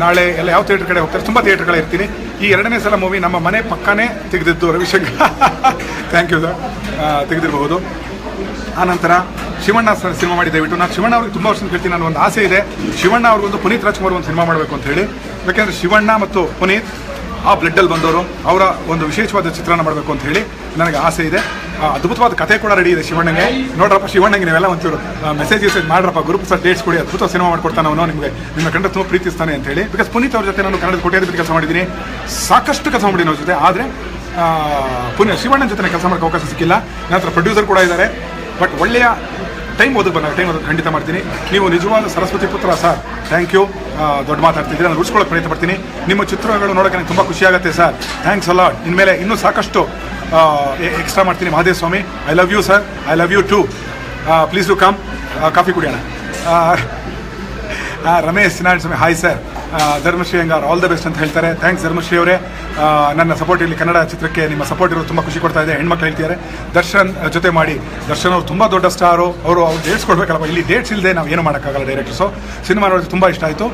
ನಾಳೆ ಎಲ್ಲ ಯಾವ ಥಿಯೇಟರ್ ಕಡೆ ಹೋಗ್ತಾರೆ? ತುಂಬ ಥಿಯೇಟರ್ಗಳೇ ಇರ್ತೀನಿ. ಈ 2ನೇ ಸಲ ಮೂವಿ ನಮ್ಮ ಮನೆ ಪಕ್ಕನೇ ತೆಗೆದಿದ್ದು ರವಿಶಂಕರ್. ಥ್ಯಾಂಕ್ ಯು ಸರ್, ತೆಗೆದಿರಬಹುದು. ಆನಂತರ ಶಿವಣ್ಣ ಸರ್ ಸಿನಿಮಾ ಮಾಡಿ. ದಯವಿಟ್ಟು ನಾನು ಶಿವಣ್ಣ ಅವ್ರಿಗೆ ತುಂಬ ವರ್ಷ ಕೇಳ್ತೀನಿ. ನಾನು ಒಂದು ಆಸೆ ಇದೆ, ಶಿವಣ್ಣ ಅವ್ರಿಗೊಂದು ಪುನೀತ್ ರಾಜ್ಕುಮಾರ್ ಒಂದು ಸಿನಿಮಾ ಮಾಡಬೇಕು ಅಂತ ಹೇಳಿ. ಯಾಕೆಂದರೆ ಶಿವಣ್ಣ ಮತ್ತು ಪುನೀತ್ ಆ ಬ್ಲಡ್ಡಲ್ಲಿ ಬಂದವರು ಅವರ ಒಂದು ವಿಶೇಷವಾದ ಚಿತ್ರಣ ಮಾಡಬೇಕು ಅಂತ ಹೇಳಿ ನನಗೆ ಆಸೆ ಇದೆ. ಅದ್ಭುತವಾದ ಕಥೆ ಕೂಡ ರೆಡಿ ಇದೆ ಶಿವಣ್ಣಗೆ. ನೋಡ್ರಪ್ಪ ಶಿವಣ್ಣಗೆ ನೀವೆಲ್ಲ ಒಂಚೂರು ಮೆಸೇಜ್ ಮಾಡ್ರಪ್ಪ, ಗ್ರೂಪ್ ಸರ್ ಡೇಟ್ಸ್ ಕೊಡಿ, ಅದ್ಭುತ ಸಿನಿಮಾ ಮಾಡ್ಕೊಡ್ತಾನೆ ಅವನು, ನಿಮಗೆ ನಿಮ್ಮ ಕಂಡ್ರೆ ತುಂಬ ಪ್ರೀತಿಸ್ತಾನೆ ಅಂತ ಹೇಳಿ. ಬಿಕಾಸ್ ಪುನೀತ್ ಅವ್ರ ಜೊತೆ ನಾನು ಕನ್ನಡದ ಕೋಟ್ಯಾಧಿಪತಿ ಕೆಲಸ ಮಾಡಿದ್ದೀನಿ, ಸಾಕಷ್ಟು ಕೆಲಸ ಮಾಡಿದ್ದೀನಿ ಅವ್ರ ಜೊತೆ. ಆದರೆ ಶಿವಣ್ಣನ ಜೊತೆ ಕೆಲಸ ಮಾಡೋಕ್ಕೆ ಅವಕಾಶ ಸಿಕ್ಕಿಲ್ಲ. ನನ್ನ ಹತ್ರ ಪ್ರೊಡ್ಯೂಸರ್ ಕೂಡ ಇದ್ದಾರೆ. ಬಟ್ ಒಳ್ಳೆಯ ಟೈಮ್ ಬಂದಾಗ ಟೈಮ್ ಓದೋದು ಖಂಡಿತ ಮಾಡ್ತೀನಿ. ನೀವು ನಿಜವಾದ ಸರಸ್ವತಿ ಪುತ್ರ ಸರ್, ಥ್ಯಾಂಕ್ ಯು. ದೊಡ್ಡ ಮಾತಾಡ್ತಿದ್ದೀರಿ, ನಾನು ಉಳಿಸ್ಕೊಳ್ಳೋಕೆ ಪ್ರಯತ್ನ ಪಡ್ತೀನಿ. ನಿಮ್ಮ ಚಿತ್ರಗಳು ನೋಡೋಕೆ ನನಗೆ ತುಂಬ ಖುಷಿಯಾಗುತ್ತೆ ಸರ್, ಥ್ಯಾಂಕ್ಸ್ ಅಲಾಟ್. ಇನ್ಮೇಲೆ ಇನ್ನೂ ಸಾಕಷ್ಟು ಎಕ್ಸ್ಟ್ರಾ ಮಾಡ್ತೀನಿ. Mahadev Swamy, I love you sir, I love you too. Please to come, coffee ಕುಡಿಯೋಣ. Ramesh Narayana Swamy, hi sir. Dharmashree Angar, all the best ಅಂತ ಹೇಳ್ತಾರೆ. ಥ್ಯಾಂಕ್ಸ್ ಧರ್ಮಶ್ರೀ ಅವರೇ. ನನ್ನ ಸಪೋರ್ಟ್ ಇಲ್ಲಿ ಕನ್ನಡ ಚಿತ್ರಕ್ಕೆ ನಿಮ್ಮ ಸಪೋರ್ಟ್ ಇರೋದು ತುಂಬ ಖುಷಿ ಕೊಡ್ತಾ ಇದೆ. ಹೆಣ್ಮಕ್ಳು ಹೇಳ್ತಿದ್ದಾರೆ ದರ್ಶನ್ ಜೊತೆ ಮಾಡಿ. ದರ್ಶನ್ ಅವರು ತುಂಬ ದೊಡ್ಡ ಸ್ಟಾರು, ಅವ್ರು ಡೇಟ್ಸ್ ಕೊಡಬೇಕಲ್ಲಪ್ಪ. ಇಲ್ಲಿ ಡೇಟ್ಸ್ ಇಲ್ಲದೆ ನಾವು ಏನು ಮಾಡೋಕ್ಕಾಗಲ್ಲ ಡೈರೆಕ್ಟರ್ಸು. ಸಿನಿಮಾ ನೋಡೋದು ತುಂಬ ಇಷ್ಟ ಆಯಿತು.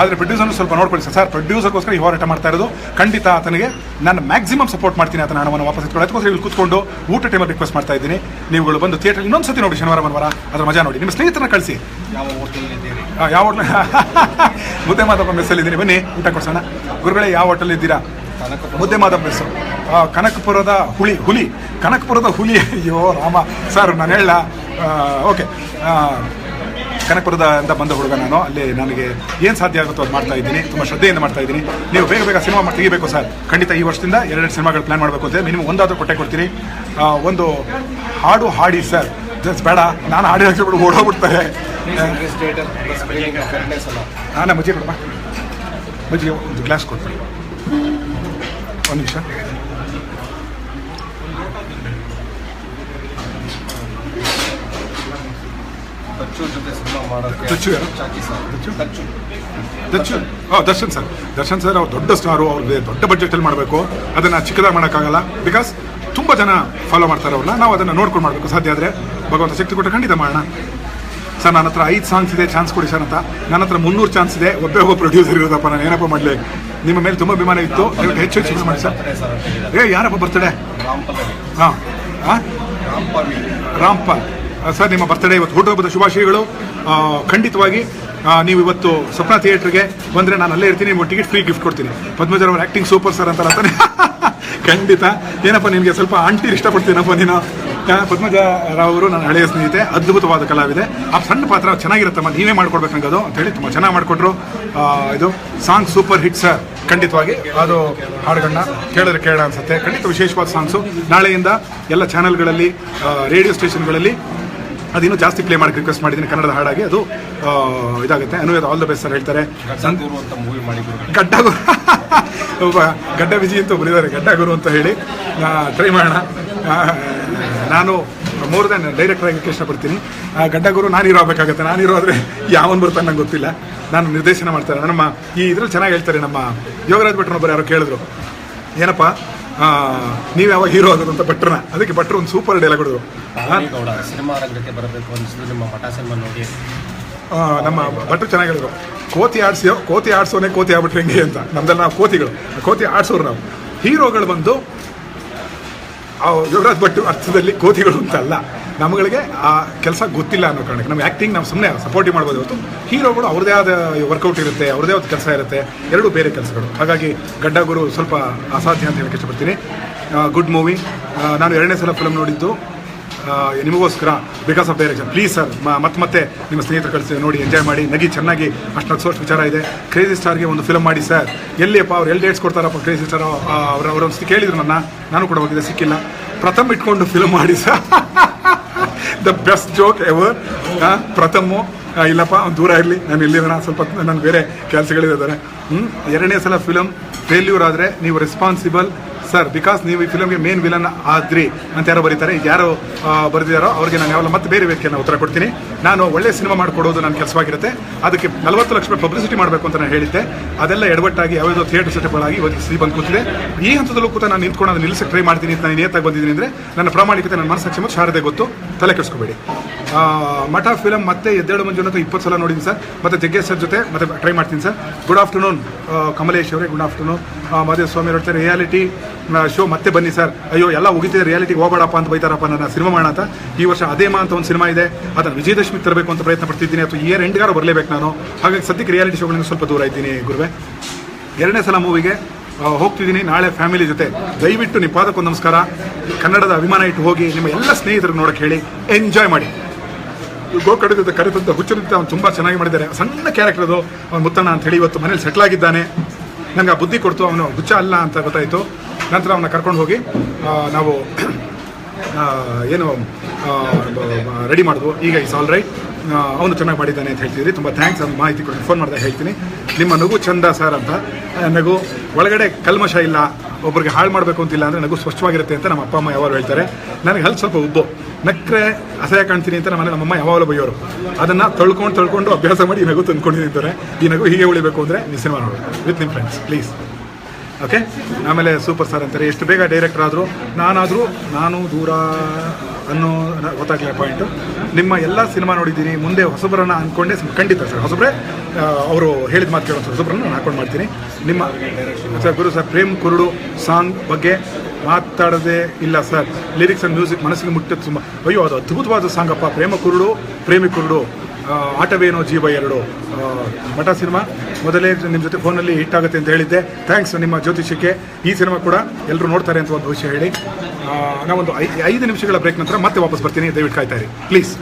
ಆದರೆ ಪ್ರೊಡ್ಯೂಸರ್ನು ಸ್ವಲ್ಪ ನೋಡ್ಕೊಳ್ಳಿ ಸರ್. ಪ್ರೊಡ್ಯೂಸರ್ಗೋಸ್ಕರ ಈ ಹೋರಾಟ ಮಾಡ್ತಾ ಇರೋದು. ಖಂಡಿತ ಆತನಿಗೆ ನಾನು ಮ್ಯಾಕ್ಸಿಮಮ್ ಸಪೋರ್ಟ್ ಮಾಡ್ತೀನಿ. ಆತನ ಹಣವನ್ನು ವಾಪಸ್ ಇಟ್ಕೊಳ್ಳಿ. ಅದಕ್ಕೋಸ್ಕರ ಇಲ್ಲಿ ಕೂತ್ಕೊಂಡು ಊಟ ಟೈಮಲ್ಲಿ ರಿಕ್ವೆಸ್ಟ್ ಮಾಡ್ತಾ ಇದ್ದೀನಿ. ನೀವುಗಳು ಬಂದು ಥಿಯೇಟರ್ ಇನ್ನೊಂದು ಸತಿ ನೋಡಿ, ಶನಿವಾರ ಭಾನುವಾರ ಅದರ ಮಜಾ ನೋಡಿ. ನಿಮ್ಮ ಸ್ನೇಹಿತರನ್ನ ಕಳಿಸಿ. ಯಾವ ಹೋಟ್ಲ್ ಮುದ್ದೆ ಮಾದಪ್ಪ ಮೆಸ್ಸಲ್ಲಿದ್ದೀನಿ, ಬನ್ನಿ ಊಟ ಕೊಡ್ಸೋಣ. ಗುರುಗಳೇ, ಯಾವ ಹೋಟೆಲ್ ಇದ್ದೀರಾ? ಮುದ್ದೆ ಮಾದಪ್ಪ ಮೆಸ್ಸು, ಕನಕಪುರದ ಹುಲಿ. ಕನಕಪುರದ ಹುಲಿ, ಅಯ್ಯೋ ರಾಮ ಸರ್, ನಾನು ಹೇಳ ಓಕೆ. ಕನಕಪುರದ ಅಂತ ಬಂದ ಹುಡುಗ ನಾನು. ಅಲ್ಲಿ ನನಗೆ ಏನು ಸಾಧ್ಯ ಆಗುತ್ತೋ ಅದು ಮಾಡ್ತಾ ಇದ್ದೀನಿ, ತುಂಬ ಶ್ರದ್ಧೆಯಿಂದ ಮಾಡ್ತಾ ಇದ್ದೀನಿ. ನೀವು ಬೇಗ ಸಿನಿಮಾ ತೆಗಿಬೇಕು ಸರ್. ಖಂಡಿತ ಈ ವರ್ಷದಿಂದ 2 ಸಿನಿಮಾಗಳು ಪ್ಲಾನ್ ಮಾಡಬೇಕು ಅಂತ. ಮಿನಿಮಮ್ ಒಂದಾದರೂ ಕೊಡ್ತೀನಿ. ಒಂದು ಹಾಡು ಹಾಡಿ ಸರ್. ಜಸ್ಟ್ ಬೇಡ, ನಾನು ಹಾಡಿ ಹಾಕಿಬಿಟ್ಟು ಓಡೋಗ್ಬಿಡ್ತಾರೆ. ನಾನು ಮಜ್ಜಿಗೆ ಕೊಡಪ್ಪ, ಮಜ್ಜಿಗೆ ಒಂದು ಗ್ಲಾಸ್ ಕೊಡ್ತೀನಿ. ಒಂದು ನಿಮಿಷ. ದರ್ಶನ್ ಸರ್ ಅವ್ರು ದೊಡ್ಡ ಸ್ಟಾರು, ಅವ್ರಿಗೆ ದೊಡ್ಡ ಬಡ್ಜೆಟಲ್ಲಿ ಮಾಡಬೇಕು. ಅದನ್ನು ಚಿಕ್ಕದಾಗಿ ಮಾಡೋಕ್ಕಾಗಲ್ಲ. ಬಿಕಾಸ್ ತುಂಬ ಜನ ಫಾಲೋ ಮಾಡ್ತಾರೆ ಅವ್ರನ್ನ. ನಾವು ಅದನ್ನು ನೋಡ್ಕೊಂಡು ಮಾಡಬೇಕು. ಸಾಧ್ಯ ಆದರೆ ಭಗವಂತ ಶಕ್ತಿ ಕೊಟ್ಟು ಖಂಡಿತ ಮಾಡೋಣ ಸರ್. ನನ್ನ ಹತ್ರ 5 ಸಾಂಗ್ಸ್ ಇದೆ, ಚಾನ್ಸ್ ಕೊಡಿ ಸರ್ ಅಂತ. ನನ್ನ ಹತ್ರ 300 ಚಾನ್ಸ್ ಇದೆ. ಒಬ್ಬ ಪ್ರೊಡ್ಯೂಸರ್ ಇರೋದಪ್ಪ, ನಾನು ಏನಪ್ಪ ಮಾಡಲಿ. ನಿಮ್ಮ ಮೇಲೆ ತುಂಬ ಅಭಿಮಾನ ಇತ್ತು, ಹೆಚ್ಚು ಮಾಡಿ ಸರ್. ಯಾರಪ್ಪ ಬರ್ತಡೇ? ರಾಮ್ಪಾಲ್ ಸರ್, ನಿಮ್ಮ ಬರ್ತಡೇ ಇವತ್ತು. ಹುಟ್ಟುಹಬ್ಬದ ಶುಭಾಶಯಗಳು. ಖಂಡಿತವಾಗಿ ನೀವು ಇವತ್ತು ಸ್ವಪ್ನ ಥಿಯೇಟ್ರಿಗೆ ಬಂದರೆ ನಾನು ಅಲ್ಲೇ ಇರ್ತೀನಿ. ನೀವು ಟಿಕೆಟ್ ಫ್ರೀ ಗಿಫ್ಟ್ ಕೊಡ್ತೀನಿ. ಪದ್ಮಜ್ ಅವ್ರ ಆ್ಯಕ್ಟಿಂಗ್ ಸೂಪರ್ ಸರ್ ಅಂತಾನೆ. ಖಂಡಿತ. ಏನಪ್ಪ ನಿನಗೆ ಸ್ವಲ್ಪ ಆಂಟಿ ಇಷ್ಟಪಡ್ತೀನಪ್ಪ ನೀನು. ಪದ್ಮಜ ರಾವ್ ಅವರು ನನ್ನ ಹಳೆಯ ಸ್ನೇಹಿತೆ, ಅದ್ಭುತವಾದ ಕಲಾವಿದೆ. ಆ ಸಣ್ಣ ಪಾತ್ರ ಚೆನ್ನಾಗಿರುತ್ತಮ್ಮ, ನೀವೇ ಮಾಡ್ಕೊಡ್ಬೇಕು ನನಗದು ಅಂತೇಳಿ ತುಂಬ ಚೆನ್ನಾಗಿ ಮಾಡಿಕೊಟ್ರು. ಇದು ಸಾಂಗ್ ಸೂಪರ್ ಹಿಟ್ ಸರ್. ಖಂಡಿತವಾಗಿ ಅದು ಹಾಡುಗಳನ್ನ ಕೇಳೋಣ ಅನ್ಸುತ್ತೆ. ಖಂಡಿತ ವಿಶೇಷವಾದ ಸಾಂಗ್ಸು. ನಾಳೆಯಿಂದ ಎಲ್ಲ ಚಾನಲ್ಗಳಲ್ಲಿ, ರೇಡಿಯೋ ಸ್ಟೇಷನ್ಗಳಲ್ಲಿ ಅದಿನ್ನೂ ಜಾಸ್ತಿ ಪ್ಲೇ ಮಾಡೋಕ್ಕೆ ರಿಕ್ವೆಸ್ಟ್ ಮಾಡಿದ್ದೀನಿ. ಕನ್ನಡದ ಹಾಡಾಗಿ ಅದು ಇದಾಗುತ್ತೆ. ಅನುವೇದ ಆಲ್ ದ ಬೆಸ್ಟ್ ಸರ್ ಹೇಳ್ತಾರೆ. ಗಡ್ಡ ವಿಜಿ ಅಂತ ಬರೀತಾರೆ, ಗಡ್ಡ ಗುರು ಅಂತ ಹೇಳಿ ಟ್ರೈ ಮಾಡೋಣ. ನಾನು ಮೋರ್ ದೆನ್ ಡೈರೆಕ್ಟರ್ ಆಗಕ್ಕೆ ಇಷ್ಟಪಡ್ತೀನಿ. ಗಡ್ಡ ಗುರು ನಾನಿರೋ ಆಗಬೇಕಾಗತ್ತೆ. ನಾನಿರೋ ಆದರೆ ಯಾವನು ಬರ್ತಾನೆ ನಂಗೆ ಗೊತ್ತಿಲ್ಲ. ನಾನು ನಿರ್ದೇಶನ ಮಾಡ್ತಾರೆ. ನಮ್ಮ ಈ ಇದ್ರಲ್ಲಿ ಚೆನ್ನಾಗಿ ಹೇಳ್ತಾರೆ. ನಮ್ಮ ಯೋಗರಾಜ್ ಭಟ್ರನ್ನೊಬ್ಬರು ಯಾರೋ ಕೇಳಿದ್ರು, ಏನಪ್ಪ ನೀವು ಯಾವಾಗ ಹೀರೋ ಆಗೋದು ಅಂತ ಭಟ್ರನ್ನ. ಅದಕ್ಕೆ ಭಟ್ರು ಒಂದು ಸೂಪರ್ ಡೈಲಾಗ್ ಹೊಡೆದ್ರು. ಸಿನಿಮಾ ರಂಗಕ್ಕೆ ಬರಬೇಕು ಅನಿಸಿದ್ರು ನಿಮ್ಮ ಮಠ ಸಿನಿಮಾ ನೋಡಿ. ನಮ್ಮ ಭಟ್ರು ಚೆನ್ನಾಗಿ ಹೇಳಿದ್ರು, ಕೋತಿ ಆಡ್ಸೋನೆ ಕೋತಿ ಆಗ್ಬಿಟ್ರೆ ಹೆಂಗೆ ಅಂತ. ನಮ್ದೆಲ್ಲ ನಾವು ಕೋತಿ ಆಡ್ಸೋರು. ನಾವು ಹೀರೋಗಳು ಬಂದು ಯೋಗರಾಜ್ ಭಟ್ ಅರ್ಥದಲ್ಲಿ ಕೋತಿಗಳು ಅಂತಲ್ಲ. ನಮ್ಮಗಳಿಗೆ ಆ ಕೆಲಸ ಗೊತ್ತಿಲ್ಲ ಅನ್ನೋ ಕಾರಣಕ್ಕೆ ನಮ್ಮ ಆ್ಯಕ್ಟಿಂಗ್ ನಾವು ಸುಮ್ಮನೆ ಸಪೋರ್ಟಿವ್ ಮಾಡ್ಬೋದು ಹೊರತು ಹೀರೋಗಳು ಅವ್ರದ್ದೇ ಆದ ವರ್ಕೌಟ್ ಇರುತ್ತೆ, ಅವ್ರದ್ದೇ ಆದ ಕೆಲಸ ಇರುತ್ತೆ. ಎರಡೂ ಬೇರೆ ಕೆಲಸಗಳು. ಹಾಗಾಗಿ ಗಡ್ಡ ಗುರು ಸ್ವಲ್ಪ ಅಸಾಧ್ಯ ಅಂತ ಹೇಳಕ್ಕೆ ಇಷ್ಟಪಡ್ತೀನಿ. Good movie. ನಾನು 2ನೇ ಸಲ ಫಿಲಮ್ ನೋಡಿದ್ದು ನಿಮಗೋಸ್ಕರ, because of direction. Please sir, ಮತ್ತೆ ನಿಮ್ಮ ಸ್ನೇಹಿತರು ಕಳಿಸಿ ನೋಡಿ, ಎಂಜಾಯ್ ಮಾಡಿ, ನಗಿ ಚೆನ್ನಾಗಿ. ಅಷ್ಟು ನಗ್ಸೋಷ್ಟು ವಿಚಾರ ಇದೆ. ಕ್ರೇಜಿ ಸ್ಟಾರ್ಗೆ ಒಂದು ಫಿಲಮ್ ಮಾಡಿ ಸರ್. ಎಲ್ಲಿಯಪ್ಪ ಅವ್ರು ಎಲ್ಲಿ ಡೇಟ್ಸ್ ಕೊಡ್ತಾರಪ್ಪ ಕ್ರೇಜಿ ಸ್ಟಾರ್? ಅವರೊಂದು ಕೇಳಿದ್ರು ನಾನು ಕೂಡ ಹೋಗಿದ್ದೆ, ಸಿಕ್ಕಿಲ್ಲ. ಪ್ರಥಮ್ ಇಟ್ಕೊಂಡು ಫಿಲಮ್ ಮಾಡಿ sir. The best joke ever. Pratham ಇಲ್ಲಪ್ಪ ಅವ್ನು ದೂರ ಇರಲಿ, ನಾನು ಇಲ್ಲಿರೋಣ, ಸ್ವಲ್ಪ ನಾನು ಬೇರೆ ಕೆಲಸಗಳಿದ್ದಾರೆ. 2ನೇ ಸಲ ಫಿಲಮ್ ಫೇಲ್ಯೂರ್ ಆದರೆ ನೀವು ರೆಸ್ಪಾನ್ಸಿಬಲ್ ಸರ್, ಬಿಕಾಸ್ ನೀವು ಈ ಫಿಲಮ್ಗೆ ಮೇನ್ ವಿಲನ್ ಆದ್ರಿ ಅಂತ ಯಾರೋ ಬರೀತಾರೆ. ಯಾರೋ ಬರೆದಿದ್ದಾರೋ ಅವ್ರಿಗೆ ನಾನು ಯಾವಲ್ಲ ಮತ್ತೆ ಬೇರೆ ವೇದಿಕೆಯನ್ನು ಉತ್ತರ ಕೊಡ್ತೀನಿ. ನಾನು ಒಳ್ಳೆ ಸಿನಿಮಾ ಮಾಡಿಕೊಡೋದು ನನ್ನ ಕೆಲಸವಾಗಿರುತ್ತೆ. ಅದಕ್ಕೆ 40 ಲಕ್ಷ ರೂಪಾಯಿ ಪಬ್ಲಿಸಿಟಿ ಮಾಡಬೇಕು ಅಂತ ನಾನು ಹೇಳಿದ್ದೆ. ಅದೆಲ್ಲ ಎಡವಟ್ಟಾಗಿ ಯಾವುದೋ ಥಿಯೇಟರ್ ಸೆಟಪ್ಗಳಾಗಿ ಇವತ್ತು ಬಂದು ಕೂತಿದೆ. ಈ ಹಂತದಲ್ಲೂ ಕೂಡ ನಾನು ನಿಂತ್ಕೊಂಡು ಅದನ್ನು ನಿಲ್ಲಿಸಕ್ಕೆ ಟ್ರೈ ಮಾಡ್ತೀನಿ ಅಂತ ನಾನು ನೇತಾಗಿ ಬಂದಿದ್ದೀನಿ ಅಂದರೆ ನನ್ನ ಪ್ರಾಮಾಣಿಕತೆ, ನನ್ನ ಮನಸ್ಸಾಕ್ಷಿ ಮತ್ತು ಶಾರದೆ ಗೊತ್ತು. ತಲೆ ಕೆಡಿಸ್ಕೋಬೇಡಿ. ಮಠ ಫಿಲಮ್ ಮತ್ತೆ ಎದ್ದೇಳು ಮಂಜುನಾಥ 20 ಸಲ ನೋಡಿದ್ದೀನಿ ಸರ್. ಮತ್ತು ಜಗ್ಗೇಶ್ ಸರ್ ಜೊತೆ ಮತ್ತೆ ಟ್ರೈ ಮಾಡ್ತೀನಿ ಸರ್. ಗುಡ್ ಆಫ್ಟರ್ನೂನ್ ಕಮಲೇಶ್ ಅವರೇ, ಗುಡ್ ಆಫ್ಟರ್ನೂನ್. ಮಹದೇವ್ ಸ್ವಾಮಿ ಹೇಳ್ತಾರೆ ರಿಯಾಲಿಟಿ ಶೋ ಮತ್ತೆ ಬನ್ನಿ ಸರ್. ಅಯ್ಯೋ ಎಲ್ಲ ಹೋಗಿದ್ದೆ, ರಿಯಾಲಿಟಿಗೆ ಹೋಗಬೇಡಪ್ಪ ಅಂತ ಬೈತಾರಪ್ಪ. ನನ್ನ ಸಿನಿಮಾ ಮಾಡೋಣ ಅಂತ ಈ ವರ್ಷ ಅದೇಮಾ ಅಂತ ಒಂದು ಸಿನಿಮಾ ಇದೆ, ಅದನ್ನು ವಿಜಯದಶಮಿಗೆ ತರಬೇಕು ಅಂತ ಪ್ರಯತ್ನ ಪಡ್ತಿದ್ದೀನಿ. ಅಥವಾ ಇಯರ್ ಎಂಡ್ಗಾರು ಬರಲೇಬೇಕು ನಾನು. ಹಾಗಾಗಿ ಸದ್ಯಕ್ಕೆ ರಿಯಾಲಿಟಿ ಶೋಗಳಿಂದ ಸ್ವಲ್ಪ ದೂರ ಇದ್ದೀನಿ ಗುರುವೆ. 2ನೇ ಸಲ ಮೂವಿಗೆ ಹೋಗ್ತಿದ್ದೀನಿ ನಾಳೆ ಫ್ಯಾಮಿಲಿ ಜೊತೆ. ದಯವಿಟ್ಟು ನಿಮ್ಮ ಪಾದಕ್ಕೊಂದು ನಮಸ್ಕಾರ. ಕನ್ನಡದ ಅಭಿಮಾನ ಇಟ್ಟು ಹೋಗಿ ನಿಮ್ಮ ಎಲ್ಲ ಸ್ನೇಹಿತರಿಗೆ ನೋಡೋಕೆ ಹೇಳಿ, ಎಂಜಾಯ್ ಮಾಡಿ. ಗೋಕರ್ಣದ ಕರೆತಂತ ಹುಚ್ಚರಿಂದ ಅವ್ನು ತುಂಬ ಚೆನ್ನಾಗಿ ಮಾಡಿದ್ದಾರೆ. ಸಣ್ಣ ಕ್ಯಾರೆಕ್ಟರ್ ಅದು, ಅವ್ನು ಮುತ್ತಣ್ಣ ಅಂತ ಹೇಳಿ ಇವತ್ತು ಮನೇಲಿ ಸೆಟ್ಲ್ ಆಗಿದ್ದಾನೆ. ನನಗೆ ಆ ಬುದ್ಧಿ ಕೊಡ್ತು, ಅವನು ಹುಚ್ಚ ಅಲ್ಲ ಅಂತ ಗೊತ್ತಾಯಿತು. ನಂತರ ಅವನ್ನ ಕರ್ಕೊಂಡು ಹೋಗಿ ನಾವು ಏನು ರೆಡಿ ಮಾಡಿದ್ವು. ಈಗ ಇಸ್ ಆಲ್ ರೈಟ್, ಅವನು ಚೆನ್ನಾಗಿ ಮಾಡಿದ್ದಾನೆ ಅಂತ ಹೇಳ್ತಿದ್ರಿ. ತುಂಬ ಥ್ಯಾಂಕ್ಸ್. ಅವ್ನು ಮಾಹಿತಿ ಕೊಟ್ಟು ಫೋನ್ ಮಾಡಿದಾಗ ಹೇಳ್ತೀನಿ. ನಿಮ್ಮ ನಗು ಚಂದ ಸರ್ ಅಂತ. ನಗು ಒಳಗಡೆ ಕಲ್ಮಶ ಇಲ್ಲ, ಒಬ್ಬರಿಗೆ ಹಾಳು ಮಾಡಬೇಕು ಅಂತಿಲ್ಲ ಅಂದರೆ ನಗು ಸ್ವಚ್ಛವಾಗಿರುತ್ತೆ ಅಂತ ನಮ್ಮ ಅಪ್ಪ ಅಮ್ಮ ಯಾವಾಗ ಹೇಳ್ತಾರೆ. ನನಗೆ ಹಲ್ಲು ಸ್ವಲ್ಪ ಉಬ್ಬು, ನಕ್ಕರೆ ಅಸಹ್ಯ ಕಾಣ್ತೀನಿ ಅಂತ ನಮ್ಮಮ್ಮ ಯಾವಾಗಲೂ ಬೈಯೋರು. ಅದನ್ನು ತೊಳ್ಕೊಂಡು ಅಭ್ಯಾಸ ಮಾಡಿ ಈ ನಗು ತಂದ್ಕೊಂಡಿದ್ದಾರೆ. ಈ ನಗು ಹೀಗೆ ಉಳಿಬೇಕು ಅಂದರೆ ನೀವು ಸಿನಿಮಾ ನೋಡಿ ವಿತ್ ನಿಮ್ಮ ಫ್ರೆಂಡ್ಸ್ ಪ್ಲೀಸ್. ಓಕೆ. ಆಮೇಲೆ ಸೂಪರ್ ಸ್ಟಾರ್ ಅಂತಾರೆ, ಎಷ್ಟು ಬೇಗ ಡೈರೆಕ್ಟರ್ ಆದರೂ ನಾನು ದೂರ ಅನ್ನೋ ಗೊತ್ತಾಗಲಿಲ್ಲ ಪಾಯಿಂಟು. ನಿಮ್ಮ ಎಲ್ಲ ಸಿನಿಮಾ ನೋಡಿದ್ದೀನಿ, ಮುಂದೆ ಹೊಸಬರನ್ನು ಅಂದ್ಕೊಂಡೆ ಖಂಡಿತ ಸರ್. ಹೊಸಬ್ರೆ ಅವರು ಹೇಳಿದ ಮಾತು ಕೇಳೋ ಹೊಸಬ್ರನ್ನು ನಾನು ಹಾಕೊಂಡು ಮಾಡ್ತೀನಿ. ನಿಮ್ಮ ಸರ್ ಗುರು ಸರ್ ಪ್ರೇಮ್ ಕುರುಡು ಸಾಂಗ್ ಬಗ್ಗೆ ಮಾತಾಡೋದೇ ಇಲ್ಲ ಸರ್. ಲಿರಿಕ್ಸ್ ಆ್ಯಂಡ್ ಮ್ಯೂಸಿಕ್ ಮನಸ್ಸಿಗೆ ಮುಟ್ಟದ್ದು ತುಂಬ. ಅಯ್ಯೋ, ಅದು ಅದ್ಭುತವಾದ ಸಾಂಗಪ್ಪ. ಪ್ರೇಮಿ ಕುರುಡು, ಆಟವೇನೋ ಜೀವ 2 ಮಠ ಸಿನಿಮಾ ಮೊದಲೇ ನಿಮ್ಮ ಜೊತೆ ಫೋನಲ್ಲಿ ಹಿಟ್ ಆಗುತ್ತೆ ಅಂತ ಹೇಳಿದ್ದೆ. ಥ್ಯಾಂಕ್ಸ್ ನಿಮ್ಮ ಜ್ಯೋತಿಷಕ್ಕೆ. ಈ ಸಿನಿಮಾ ಕೂಡ ಎಲ್ಲರೂ ನೋಡ್ತಾರೆ ಅಂತ ಒಂದು ವಿಷಯ ಹೇಳಿ. ನಾವೊಂದು 5 ನಿಮಿಷಗಳ ಬ್ರೇಕ್ ನಂತರ ಮತ್ತೆ ವಾಪಸ್ ಬರ್ತೀನಿ. ದಯವಿಟ್ಟು ಕಾಯ್ತಾ ಇರಿ ಪ್ಲೀಸ್.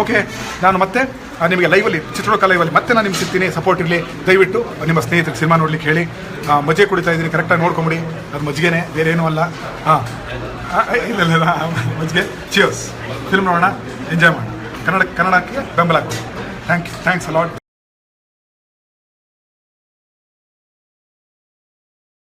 ಓಕೆ, ನಾನು ಮತ್ತೆ ನಿಮಗೆ ಲೈವಲ್ಲಿ ಚಿತ್ರದುರ್ಗ ಲೈವಲ್ಲಿ ಮತ್ತೆ ನಾನು ನಿಮ್ಗೆ ಸಿಗ್ತೀನಿ. ಸಪೋರ್ಟ್ ಇರಲಿ. ದಯವಿಟ್ಟು ನಿಮ್ಮ ಸ್ನೇಹಿತರಿಗೆ ಸಿನಿಮಾ ನೋಡ್ಲಿಕ್ಕೆ ಹೇಳಿ. ಮಜ್ಜಿಗೆ ಕುಡಿತಾ ಇದ್ದೀನಿ, ಕರೆಕ್ಟಾಗಿ ನೋಡ್ಕೊಂಬಿಡಿ. ಅದು ಮಜ್ಜಿಗೆನೇ, ಬೇರೆ ಏನೂ ಅಲ್ಲ. ಇಲ್ಲ ಮಜ್ಜಿಗೆ. ಚಿಯರ್ಸ್. ಫಿಲ್ಮ್ ನೋಡೋಣ, ಎಂಜಾಯ್ ಮಾಡಿ. ಕನ್ನಡಕ್ಕೆ ಬೆಂಬಲ ಕೊಡಿ. Thanks a lot.